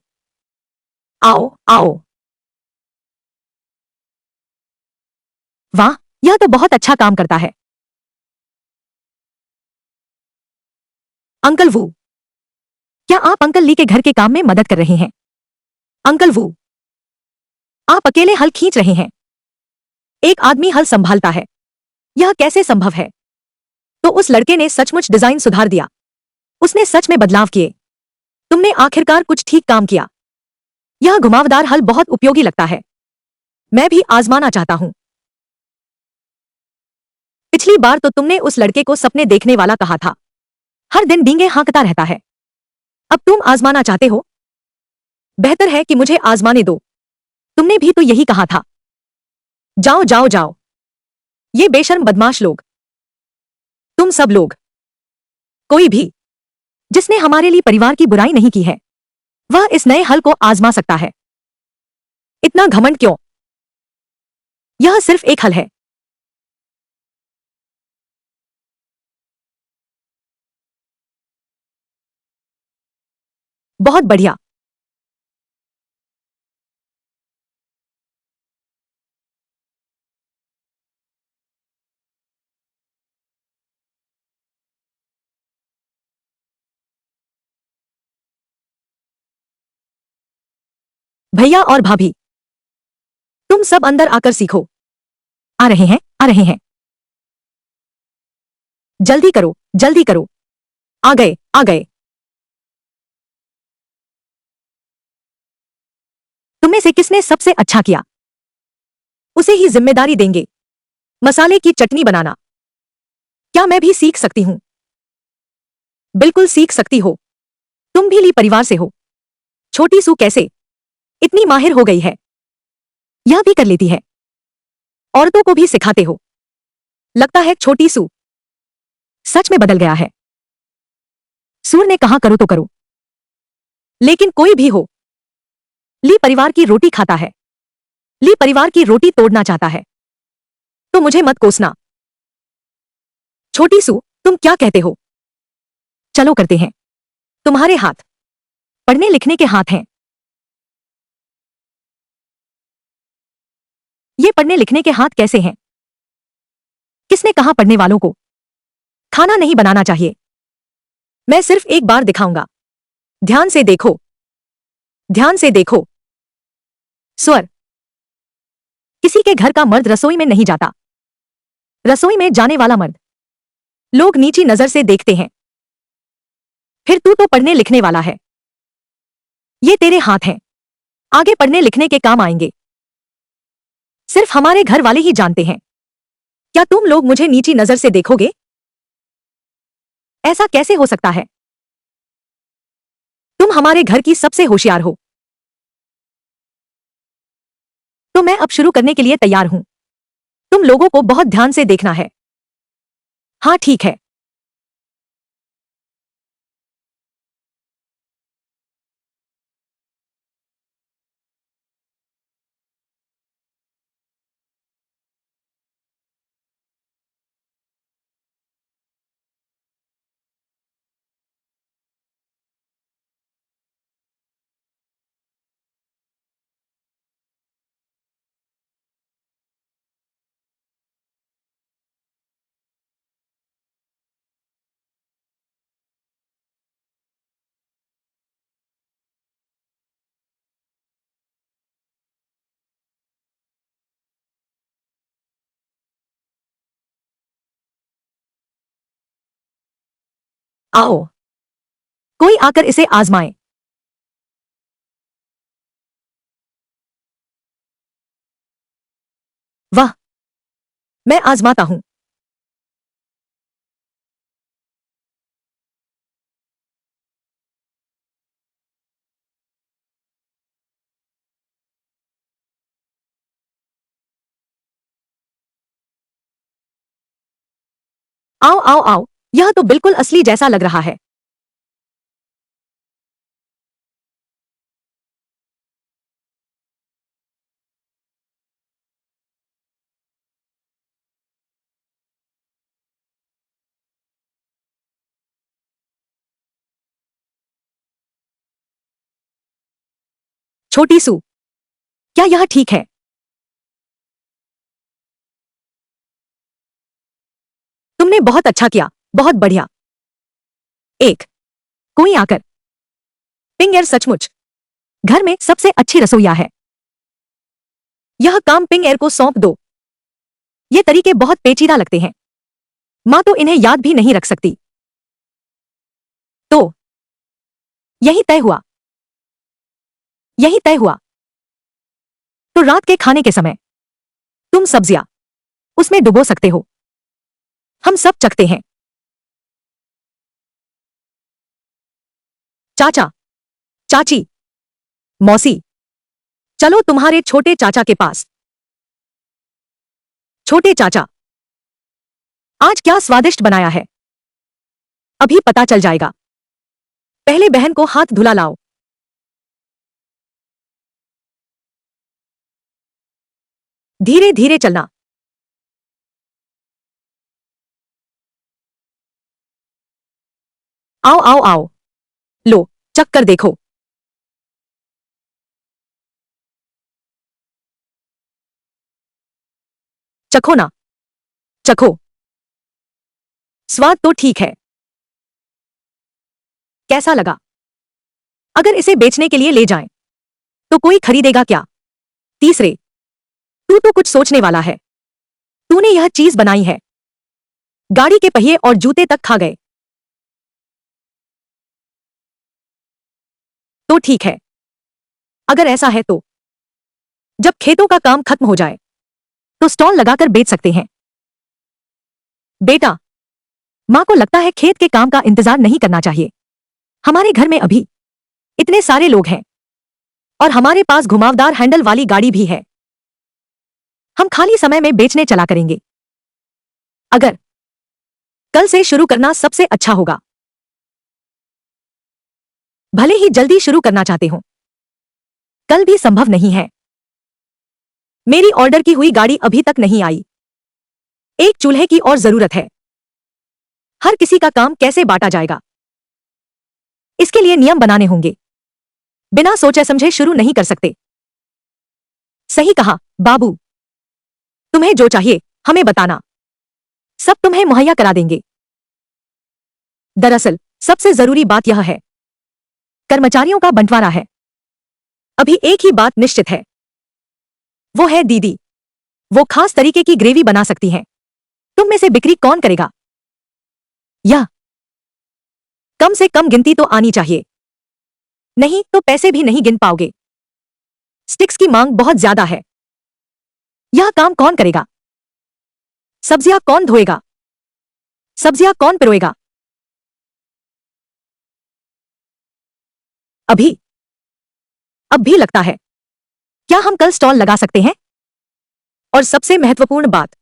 आओ आओ। वाह, यह तो बहुत अच्छा काम करता है। अंकल वू, क्या आप अंकल ली के घर के काम में मदद कर रहे हैं? अंकल वू, आप अकेले हल खींच रहे हैं। एक आदमी हल संभालता है, यह कैसे संभव है? तो उस लड़के ने सचमुच डिजाइन सुधार दिया। उसने सच में बदलाव किए। तुमने आखिरकार कुछ ठीक काम किया। यह घुमावदार हल बहुत उपयोगी लगता है। मैं भी आजमाना चाहता हूं। पिछली बार तो तुमने उस लड़के को सपने देखने वाला कहा था। हर दिन डींगे हाँकता रहता है। अब तुम आजमाना चाहते हो? बेहतर है कि मुझे आजमाने दो। तुमने भी तो यही कहा था। जाओ जाओ जाओ। ये बेशर्म बदमाश लोग। तुम सब लोग। कोई भी जिसने हमारे लिए परिवार की बुराई नहीं की है, वह इस नए हल को आजमा सकता है। इतना घमंड क्यों? यह सिर्फ एक हल है। बहुत बढ़िया। भैया और भाभी, तुम सब अंदर आकर सीखो। आ रहे हैं, आ रहे हैं। जल्दी करो, जल्दी करो। आ गए, आ गए। तुम्हें से किसने सबसे अच्छा किया, उसे ही जिम्मेदारी देंगे। मसाले की चटनी बनाना। क्या मैं भी सीख सकती हूं? बिल्कुल सीख सकती हो। तुम भी ली परिवार से हो। छोटी सू कैसे इतनी माहिर हो गई है? यह भी कर लेती है। औरतों को भी सिखाते हो। लगता है छोटी सू सच में बदल गया है। सूर ने कहा करो तो करो। लेकिन कोई भी हो, ली परिवार की रोटी खाता है। ली परिवार की रोटी तोड़ना चाहता है। तो मुझे मत कोसना। छोटी सू, तुम क्या कहते हो? चलो करते हैं। तुम्हारे हाथ पढ़ने लिखने के हाथ हैं। ये पढ़ने लिखने के हाथ कैसे हैं? किसने कहा पढ़ने वालों को खाना नहीं बनाना चाहिए? मैं सिर्फ एक बार दिखाऊंगा। ध्यान से देखो, ध्यान से देखो। स्वर। किसी के घर का मर्द रसोई में नहीं जाता। रसोई में जाने वाला मर्द लोग नीची नजर से देखते हैं। फिर तू तो पढ़ने लिखने वाला है। ये तेरे हाथ हैं, आगे पढ़ने लिखने के काम आएंगे। सिर्फ हमारे घर वाले ही जानते हैं। क्या तुम लोग मुझे नीची नजर से देखोगे? ऐसा कैसे हो सकता है? तुम हमारे घर की सबसे होशियार हो। तो मैं अब शुरू करने के लिए तैयार हूं। तुम लोगों को बहुत ध्यान से देखना है। हाँ ठीक है। आओ, कोई आकर इसे आजमाए। वाह, मैं आजमाता हूं। आओ आओ आओ, यह तो बिल्कुल असली जैसा लग रहा है। छोटी सू, क्या यह ठीक है? तुमने बहुत अच्छा किया, बहुत बढ़िया। एक कोई आकर, पिंग एयर सचमुच घर में सबसे अच्छी रसोइया है। यह काम पिंग एयर को सौंप दो। ये तरीके बहुत पेचीदा लगते हैं, मां तो इन्हें याद भी नहीं रख सकती। तो यही तय हुआ, यही तय हुआ। तो रात के खाने के समय तुम सब्जियां उसमें डुबो सकते हो। हम सब चखते हैं। चाचा, चाची, मौसी, चलो तुम्हारे छोटे चाचा के पास। छोटे चाचा, आज क्या स्वादिष्ट बनाया है? अभी पता चल जाएगा। पहले बहन को हाथ धुला लाओ। धीरे धीरे चलना। आओ आओ आओ, लो, चख कर देखो। चखो ना, चखो। स्वाद तो ठीक है। कैसा लगा? अगर इसे बेचने के लिए ले जाएं, तो कोई खरीदेगा क्या? तीसरे, तू तो कुछ सोचने वाला है। तूने यह चीज बनाई है। गाड़ी के पहिए और जूते तक खा गए। तो ठीक है। अगर ऐसा है तो जब खेतों का काम खत्म हो जाए तो स्टॉल लगाकर बेच सकते हैं। बेटा, मां को लगता है खेत के काम का इंतजार नहीं करना चाहिए। हमारे घर में अभी इतने सारे लोग हैं और हमारे पास घुमावदार हैंडल वाली गाड़ी भी है। हम खाली समय में बेचने चला करेंगे। अगर कल से शुरू करना सबसे अच्छा होगा। भले ही जल्दी शुरू करना चाहते हो, कल भी संभव नहीं है। मेरी ऑर्डर की हुई गाड़ी अभी तक नहीं आई। एक चूल्हे की और जरूरत है। हर किसी का काम कैसे बांटा जाएगा, इसके लिए नियम बनाने होंगे। बिना सोचे समझे शुरू नहीं कर सकते। सही कहा बाबू। तुम्हें जो चाहिए हमें बताना, सब तुम्हें मुहैया करा देंगे। दरअसल सबसे जरूरी बात यह है, कर्मचारियों का बंटवारा है। अभी एक ही बात निश्चित है, वो है दीदी। वो खास तरीके की ग्रेवी बना सकती हैं। तुम में से बिक्री कौन करेगा? यह कम से कम गिनती तो आनी चाहिए, नहीं तो पैसे भी नहीं गिन पाओगे। स्टिक्स की मांग बहुत ज्यादा है। यह काम कौन करेगा? सब्जियां कौन धोएगा? सब्जियां कौन पिरोएगा? अभी अब भी लगता है, क्या हम कल स्टॉल लगा सकते हैं? और सबसे महत्वपूर्ण बात,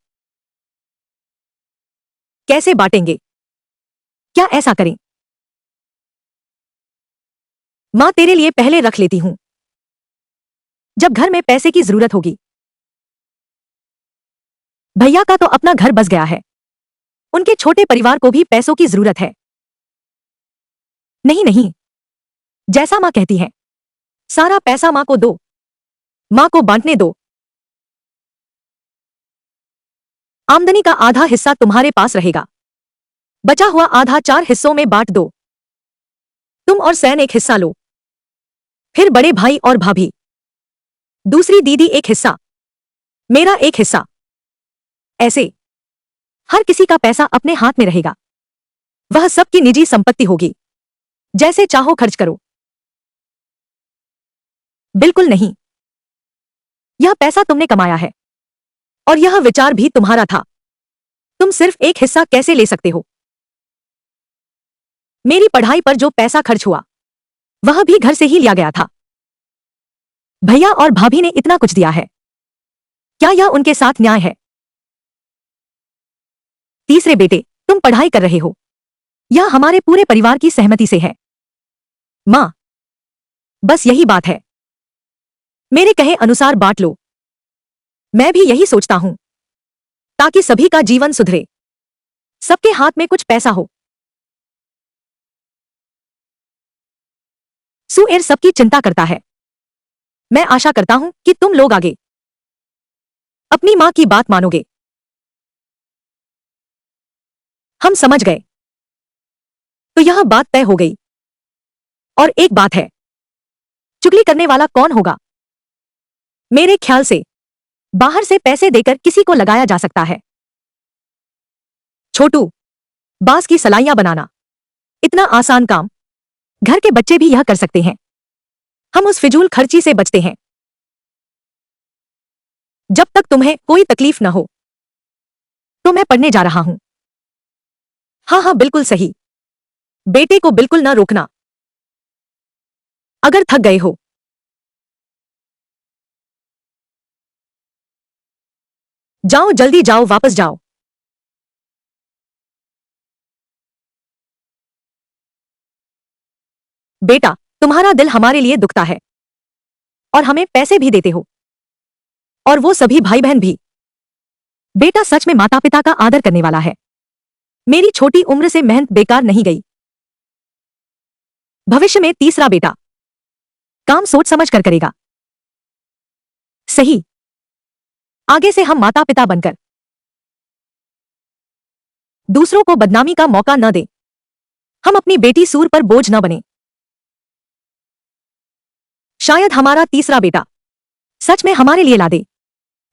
कैसे बांटेंगे? क्या ऐसा करें, मां तेरे लिए पहले रख लेती हूं, जब घर में पैसे की जरूरत होगी। भैया का तो अपना घर बस गया है, उनके छोटे परिवार को भी पैसों की जरूरत है। नहीं नहीं, जैसा मां कहती है, सारा पैसा मां को दो, मां को बांटने दो। आमदनी का आधा हिस्सा तुम्हारे पास रहेगा, बचा हुआ आधा 4 हिस्सों में बांट दो। तुम और सैन एक हिस्सा लो, फिर बड़े भाई और भाभी, दूसरी दीदी एक हिस्सा, मेरा एक हिस्सा। ऐसे हर किसी का पैसा अपने हाथ में रहेगा। वह सबकी निजी संपत्ति होगी, जैसे चाहो खर्च करो। बिल्कुल नहीं, यह पैसा तुमने कमाया है और यह विचार भी तुम्हारा था। तुम सिर्फ एक हिस्सा कैसे ले सकते हो? मेरी पढ़ाई पर जो पैसा खर्च हुआ वह भी घर से ही लिया गया था। भैया और भाभी ने इतना कुछ दिया है, क्या यह उनके साथ न्याय है? तीसरे बेटे, तुम पढ़ाई कर रहे हो, यह हमारे पूरे परिवार की सहमति से है। मां, बस यही बात है, मेरे कहे अनुसार बांट लो। मैं भी यही सोचता हूं, ताकि सभी का जीवन सुधरे, सबके हाथ में कुछ पैसा हो। सुएर सबकी चिंता करता है। मैं आशा करता हूं कि तुम लोग आगे अपनी मां की बात मानोगे। हम समझ गए। तो यह बात तय हो गई। और एक बात है, चुगली करने वाला कौन होगा? मेरे ख्याल से बाहर से पैसे देकर किसी को लगाया जा सकता है। छोटू, बांस की सलाइयां बनाना इतना आसान काम घर के बच्चे भी यह कर सकते हैं। हम उस फिजूल खर्ची से बचते हैं जब तक तुम्हें कोई तकलीफ न हो। तो मैं पढ़ने जा रहा हूं। हाँ हाँ, बिल्कुल सही। बेटे को बिल्कुल न रोकना। अगर थक गए हो जाओ, जल्दी जाओ, वापस जाओ। बेटा, तुम्हारा दिल हमारे लिए दुखता है और हमें पैसे भी देते हो, और वो सभी भाई बहन भी। बेटा सच में माता पिता का आदर करने वाला है। मेरी छोटी उम्र से मेहनत बेकार नहीं गई। भविष्य में तीसरा बेटा काम सोच समझ कर करेगा। सही। आगे से हम माता पिता बनकर दूसरों को बदनामी का मौका न दें। हम अपनी बेटी सूर पर बोझ न बने। शायद हमारा तीसरा बेटा सच में हमारे लिए ला दे।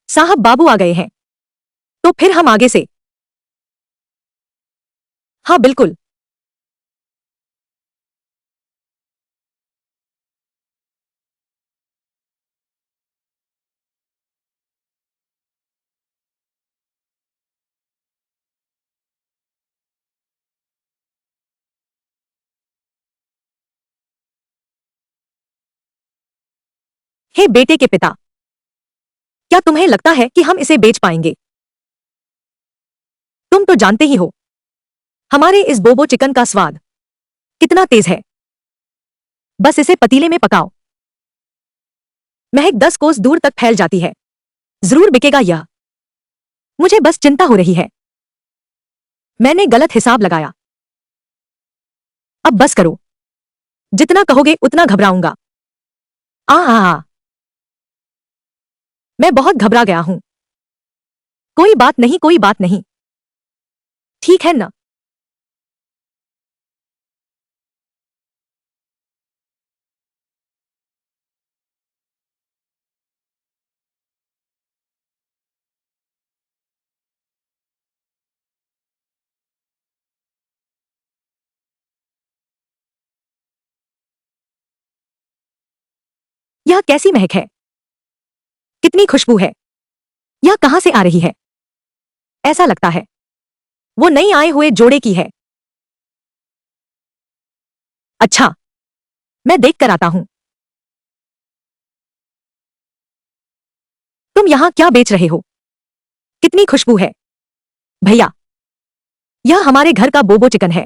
साहब बाबू आ गए हैं, तो फिर हम आगे से। हाँ बिल्कुल। हे बेटे के पिता, क्या तुम्हें लगता है कि हम इसे बेच पाएंगे? तुम तो जानते ही हो हमारे इस बोबो चिकन का स्वाद कितना तेज है। बस इसे पतीले में पकाओ, महक 10 कोस दूर तक फैल जाती है। जरूर बिकेगा यह। मुझे बस चिंता हो रही है, मैंने गलत हिसाब लगाया। अब बस करो, जितना कहोगे उतना घबराऊंगा। आ मैं बहुत घबरा गया हूं। कोई बात नहीं, कोई बात नहीं, ठीक है ना? यह कैसी महक है? कितनी खुशबू है? यह कहां से आ रही है? ऐसा लगता है वो नई आए हुए जोड़े की है। अच्छा, मैं देख कर आता हूं। तुम यहां क्या बेच रहे हो? कितनी खुशबू है। भैया, यह हमारे घर का बोबो चिकन है।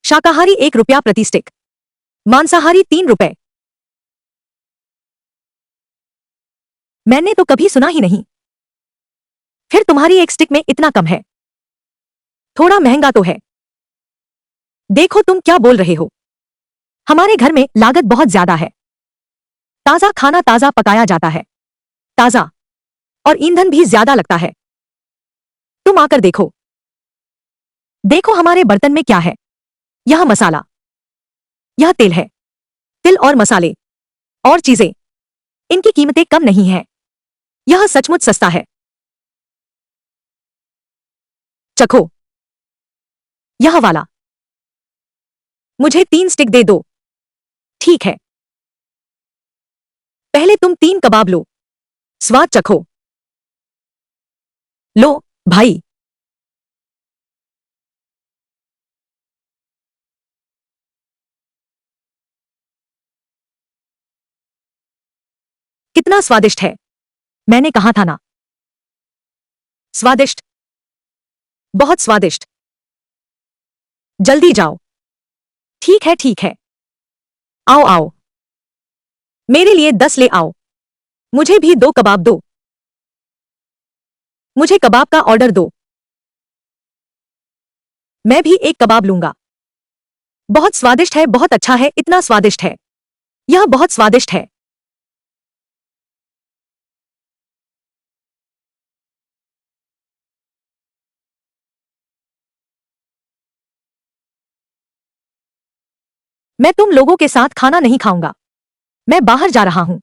शाकाहारी 1 रुपया प्रति स्टिक, मांसाहारी 3 रुपए। मैंने तो कभी सुना ही नहीं। फिर तुम्हारी एक स्टिक में इतना कम है? थोड़ा महंगा तो है। देखो तुम क्या बोल रहे हो। हमारे घर में लागत बहुत ज्यादा है। ताजा खाना ताजा पकाया जाता है, ताजा, और ईंधन भी ज्यादा लगता है। तुम आकर देखो। देखो हमारे बर्तन में क्या है। यह मसाला, यह तेल है। तिल और मसाले और चीजें, इनकी कीमतें कम नहीं हैं। यह सचमुच सस्ता है। चखो, यह वाला। मुझे 3 स्टिक दे दो। ठीक है। पहले तुम 3 कबाब लो, स्वाद चखो। लो भाई। कितना स्वादिष्ट है। मैंने कहा था ना, स्वादिष्ट, बहुत स्वादिष्ट। जल्दी जाओ। ठीक है, ठीक है। आओ आओ, मेरे लिए 10 ले आओ। मुझे भी 2 कबाब दो। मुझे कबाब का ऑर्डर दो। मैं भी 1 कबाब लूंगा। बहुत स्वादिष्ट है, बहुत अच्छा है, इतना स्वादिष्ट है। यह बहुत स्वादिष्ट है। मैं तुम लोगों के साथ खाना नहीं खाऊंगा। मैं बाहर जा रहा हूं।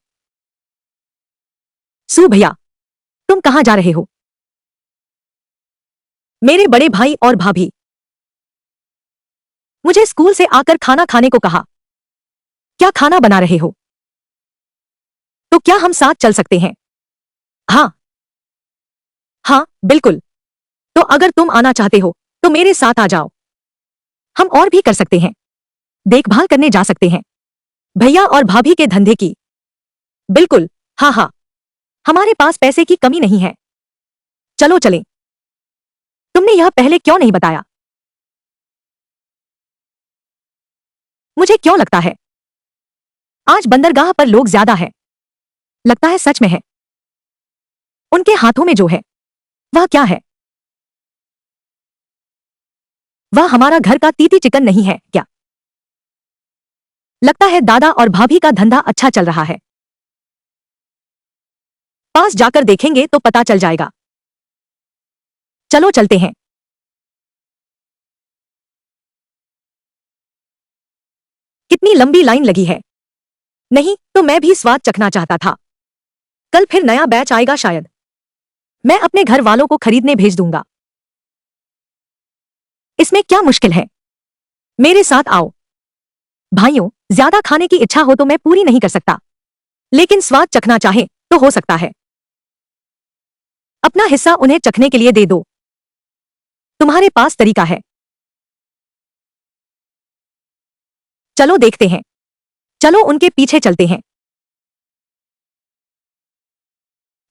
सू भैया, तुम कहां जा रहे हो? मेरे बड़े भाई और भाभी मुझे स्कूल से आकर खाना खाने को कहा। क्या खाना बना रहे हो? तो क्या हम साथ चल सकते हैं? हाँ हाँ बिल्कुल। तो अगर तुम आना चाहते हो तो मेरे साथ आ जाओ। हम और भी कर सकते हैं। देखभाल करने जा सकते हैं भैया और भाभी के धंधे की। बिल्कुल। हाँ हाँ, हमारे पास पैसे की कमी नहीं है। चलो चलें। तुमने यह पहले क्यों नहीं बताया? मुझे क्यों लगता है आज बंदरगाह पर लोग ज्यादा है। लगता है सच में है। उनके हाथों में जो है वह क्या है? वह हमारा घर का तीती चिकन नहीं है क्या? लगता है दादा और भाभी का धंधा अच्छा चल रहा है। पास जाकर देखेंगे तो पता चल जाएगा। चलो चलते हैं। कितनी लंबी लाइन लगी है। नहीं तो मैं भी स्वाद चखना चाहता था। कल फिर नया बैच आएगा शायद। मैं अपने घर वालों को खरीदने भेज दूंगा। इसमें क्या मुश्किल है? मेरे साथ आओ। भाइयों, ज्यादा खाने की इच्छा हो तो मैं पूरी नहीं कर सकता, लेकिन स्वाद चखना चाहे तो हो सकता है। अपना हिस्सा उन्हें चखने के लिए दे दो। तुम्हारे पास तरीका है। चलो देखते हैं। चलो उनके पीछे चलते हैं।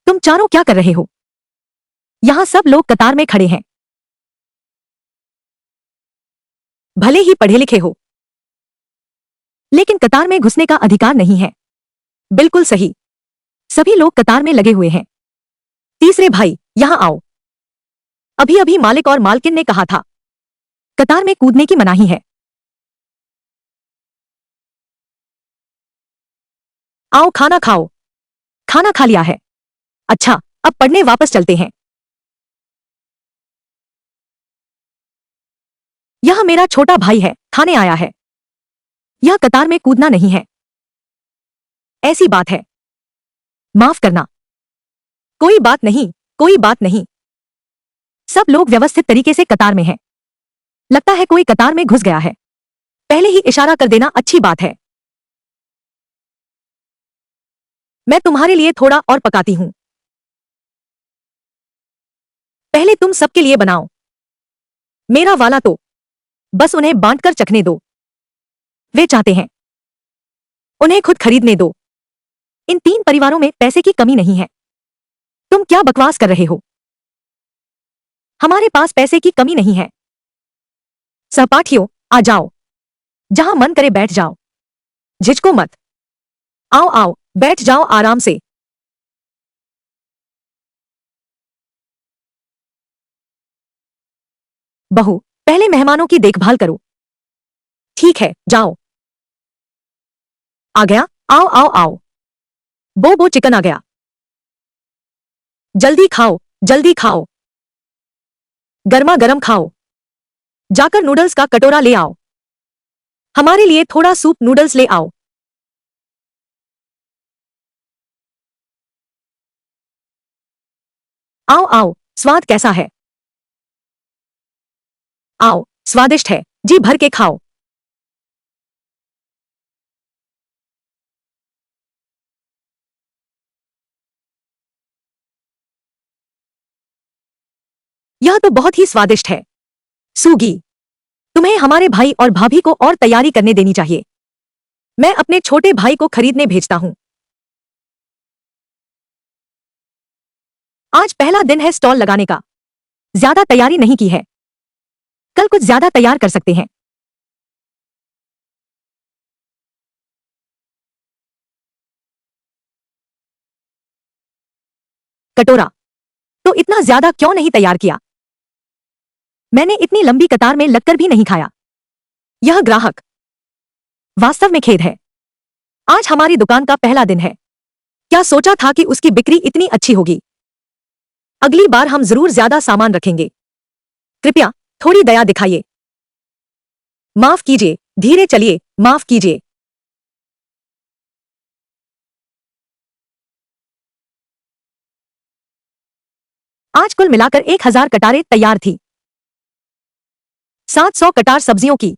तुम चारों क्या कर रहे हो? यहां सब लोग कतार में खड़े हैं। भले ही पढ़े लिखे हो, लेकिन कतार में घुसने का अधिकार नहीं है। बिल्कुल सही। सभी लोग कतार में लगे हुए हैं। तीसरे भाई, यहां आओ। अभी अभी मालिक और मालकिन ने कहा था कतार में कूदने की मनाही है। आओ खाना खाओ। खाना खा लिया है। अच्छा, अब पढ़ने वापस चलते हैं। यह मेरा छोटा भाई है, खाने आया है। यह कतार में कूदना नहीं है। ऐसी बात है। माफ करना। कोई बात नहीं, कोई बात नहीं। सब लोग व्यवस्थित तरीके से कतार में हैं। लगता है कोई कतार में घुस गया है। पहले ही इशारा कर देना अच्छी बात है। मैं तुम्हारे लिए थोड़ा और पकाती हूं। पहले तुम सबके लिए बनाओ। मेरा वाला तो बस उन्हें बांटकर चखने दो। वे चाहते हैं, उन्हें खुद खरीदने दो। इन तीन परिवारों में पैसे की कमी नहीं है। तुम क्या बकवास कर रहे हो? हमारे पास पैसे की कमी नहीं है। सहपाठियों, आ जाओ। जहां मन करे बैठ जाओ। झिझको मत। आओ आओ, बैठ जाओ आराम से। बहू, पहले मेहमानों की देखभाल करो। ठीक है, जाओ। आ गया? आओ आओ आओ। बो चिकन आ गया। जल्दी खाओ, जल्दी खाओ। गर्मा गर्म खाओ। जाकर नूडल्स का कटोरा ले आओ। हमारे लिए थोड़ा सूप नूडल्स ले आओ। आओ आओ, स्वाद कैसा है? आओ, स्वादिष्ट है, जी भर के खाओ। यह तो बहुत ही स्वादिष्ट है। सूगी, तुम्हें हमारे भाई और भाभी को और तैयारी करने देनी चाहिए। मैं अपने छोटे भाई को खरीदने भेजता हूं। आज पहला दिन है स्टॉल लगाने का। ज्यादा तैयारी नहीं की है। कल कुछ ज्यादा तैयार कर सकते हैं। कटोरा तो इतना ज्यादा क्यों नहीं तैयार किया? मैंने इतनी लंबी कतार में लगकर भी नहीं खाया। यह ग्राहक, वास्तव में खेद है। आज हमारी दुकान का पहला दिन है। क्या सोचा था कि उसकी बिक्री इतनी अच्छी होगी। अगली बार हम जरूर ज्यादा सामान रखेंगे। कृपया थोड़ी दया दिखाइए। माफ कीजिए, धीरे चलिए, माफ कीजिए। आज कुल मिलाकर 1000 कटारें तैयार थी। 700 कटार सब्जियों की,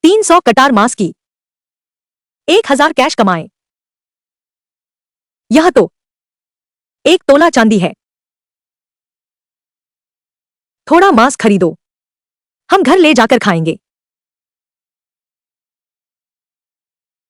300 कटार मांस की, 1000 कैश कमाए। यह तो 1 तोला चांदी है। थोड़ा मांस खरीदो, हम घर ले जाकर खाएंगे।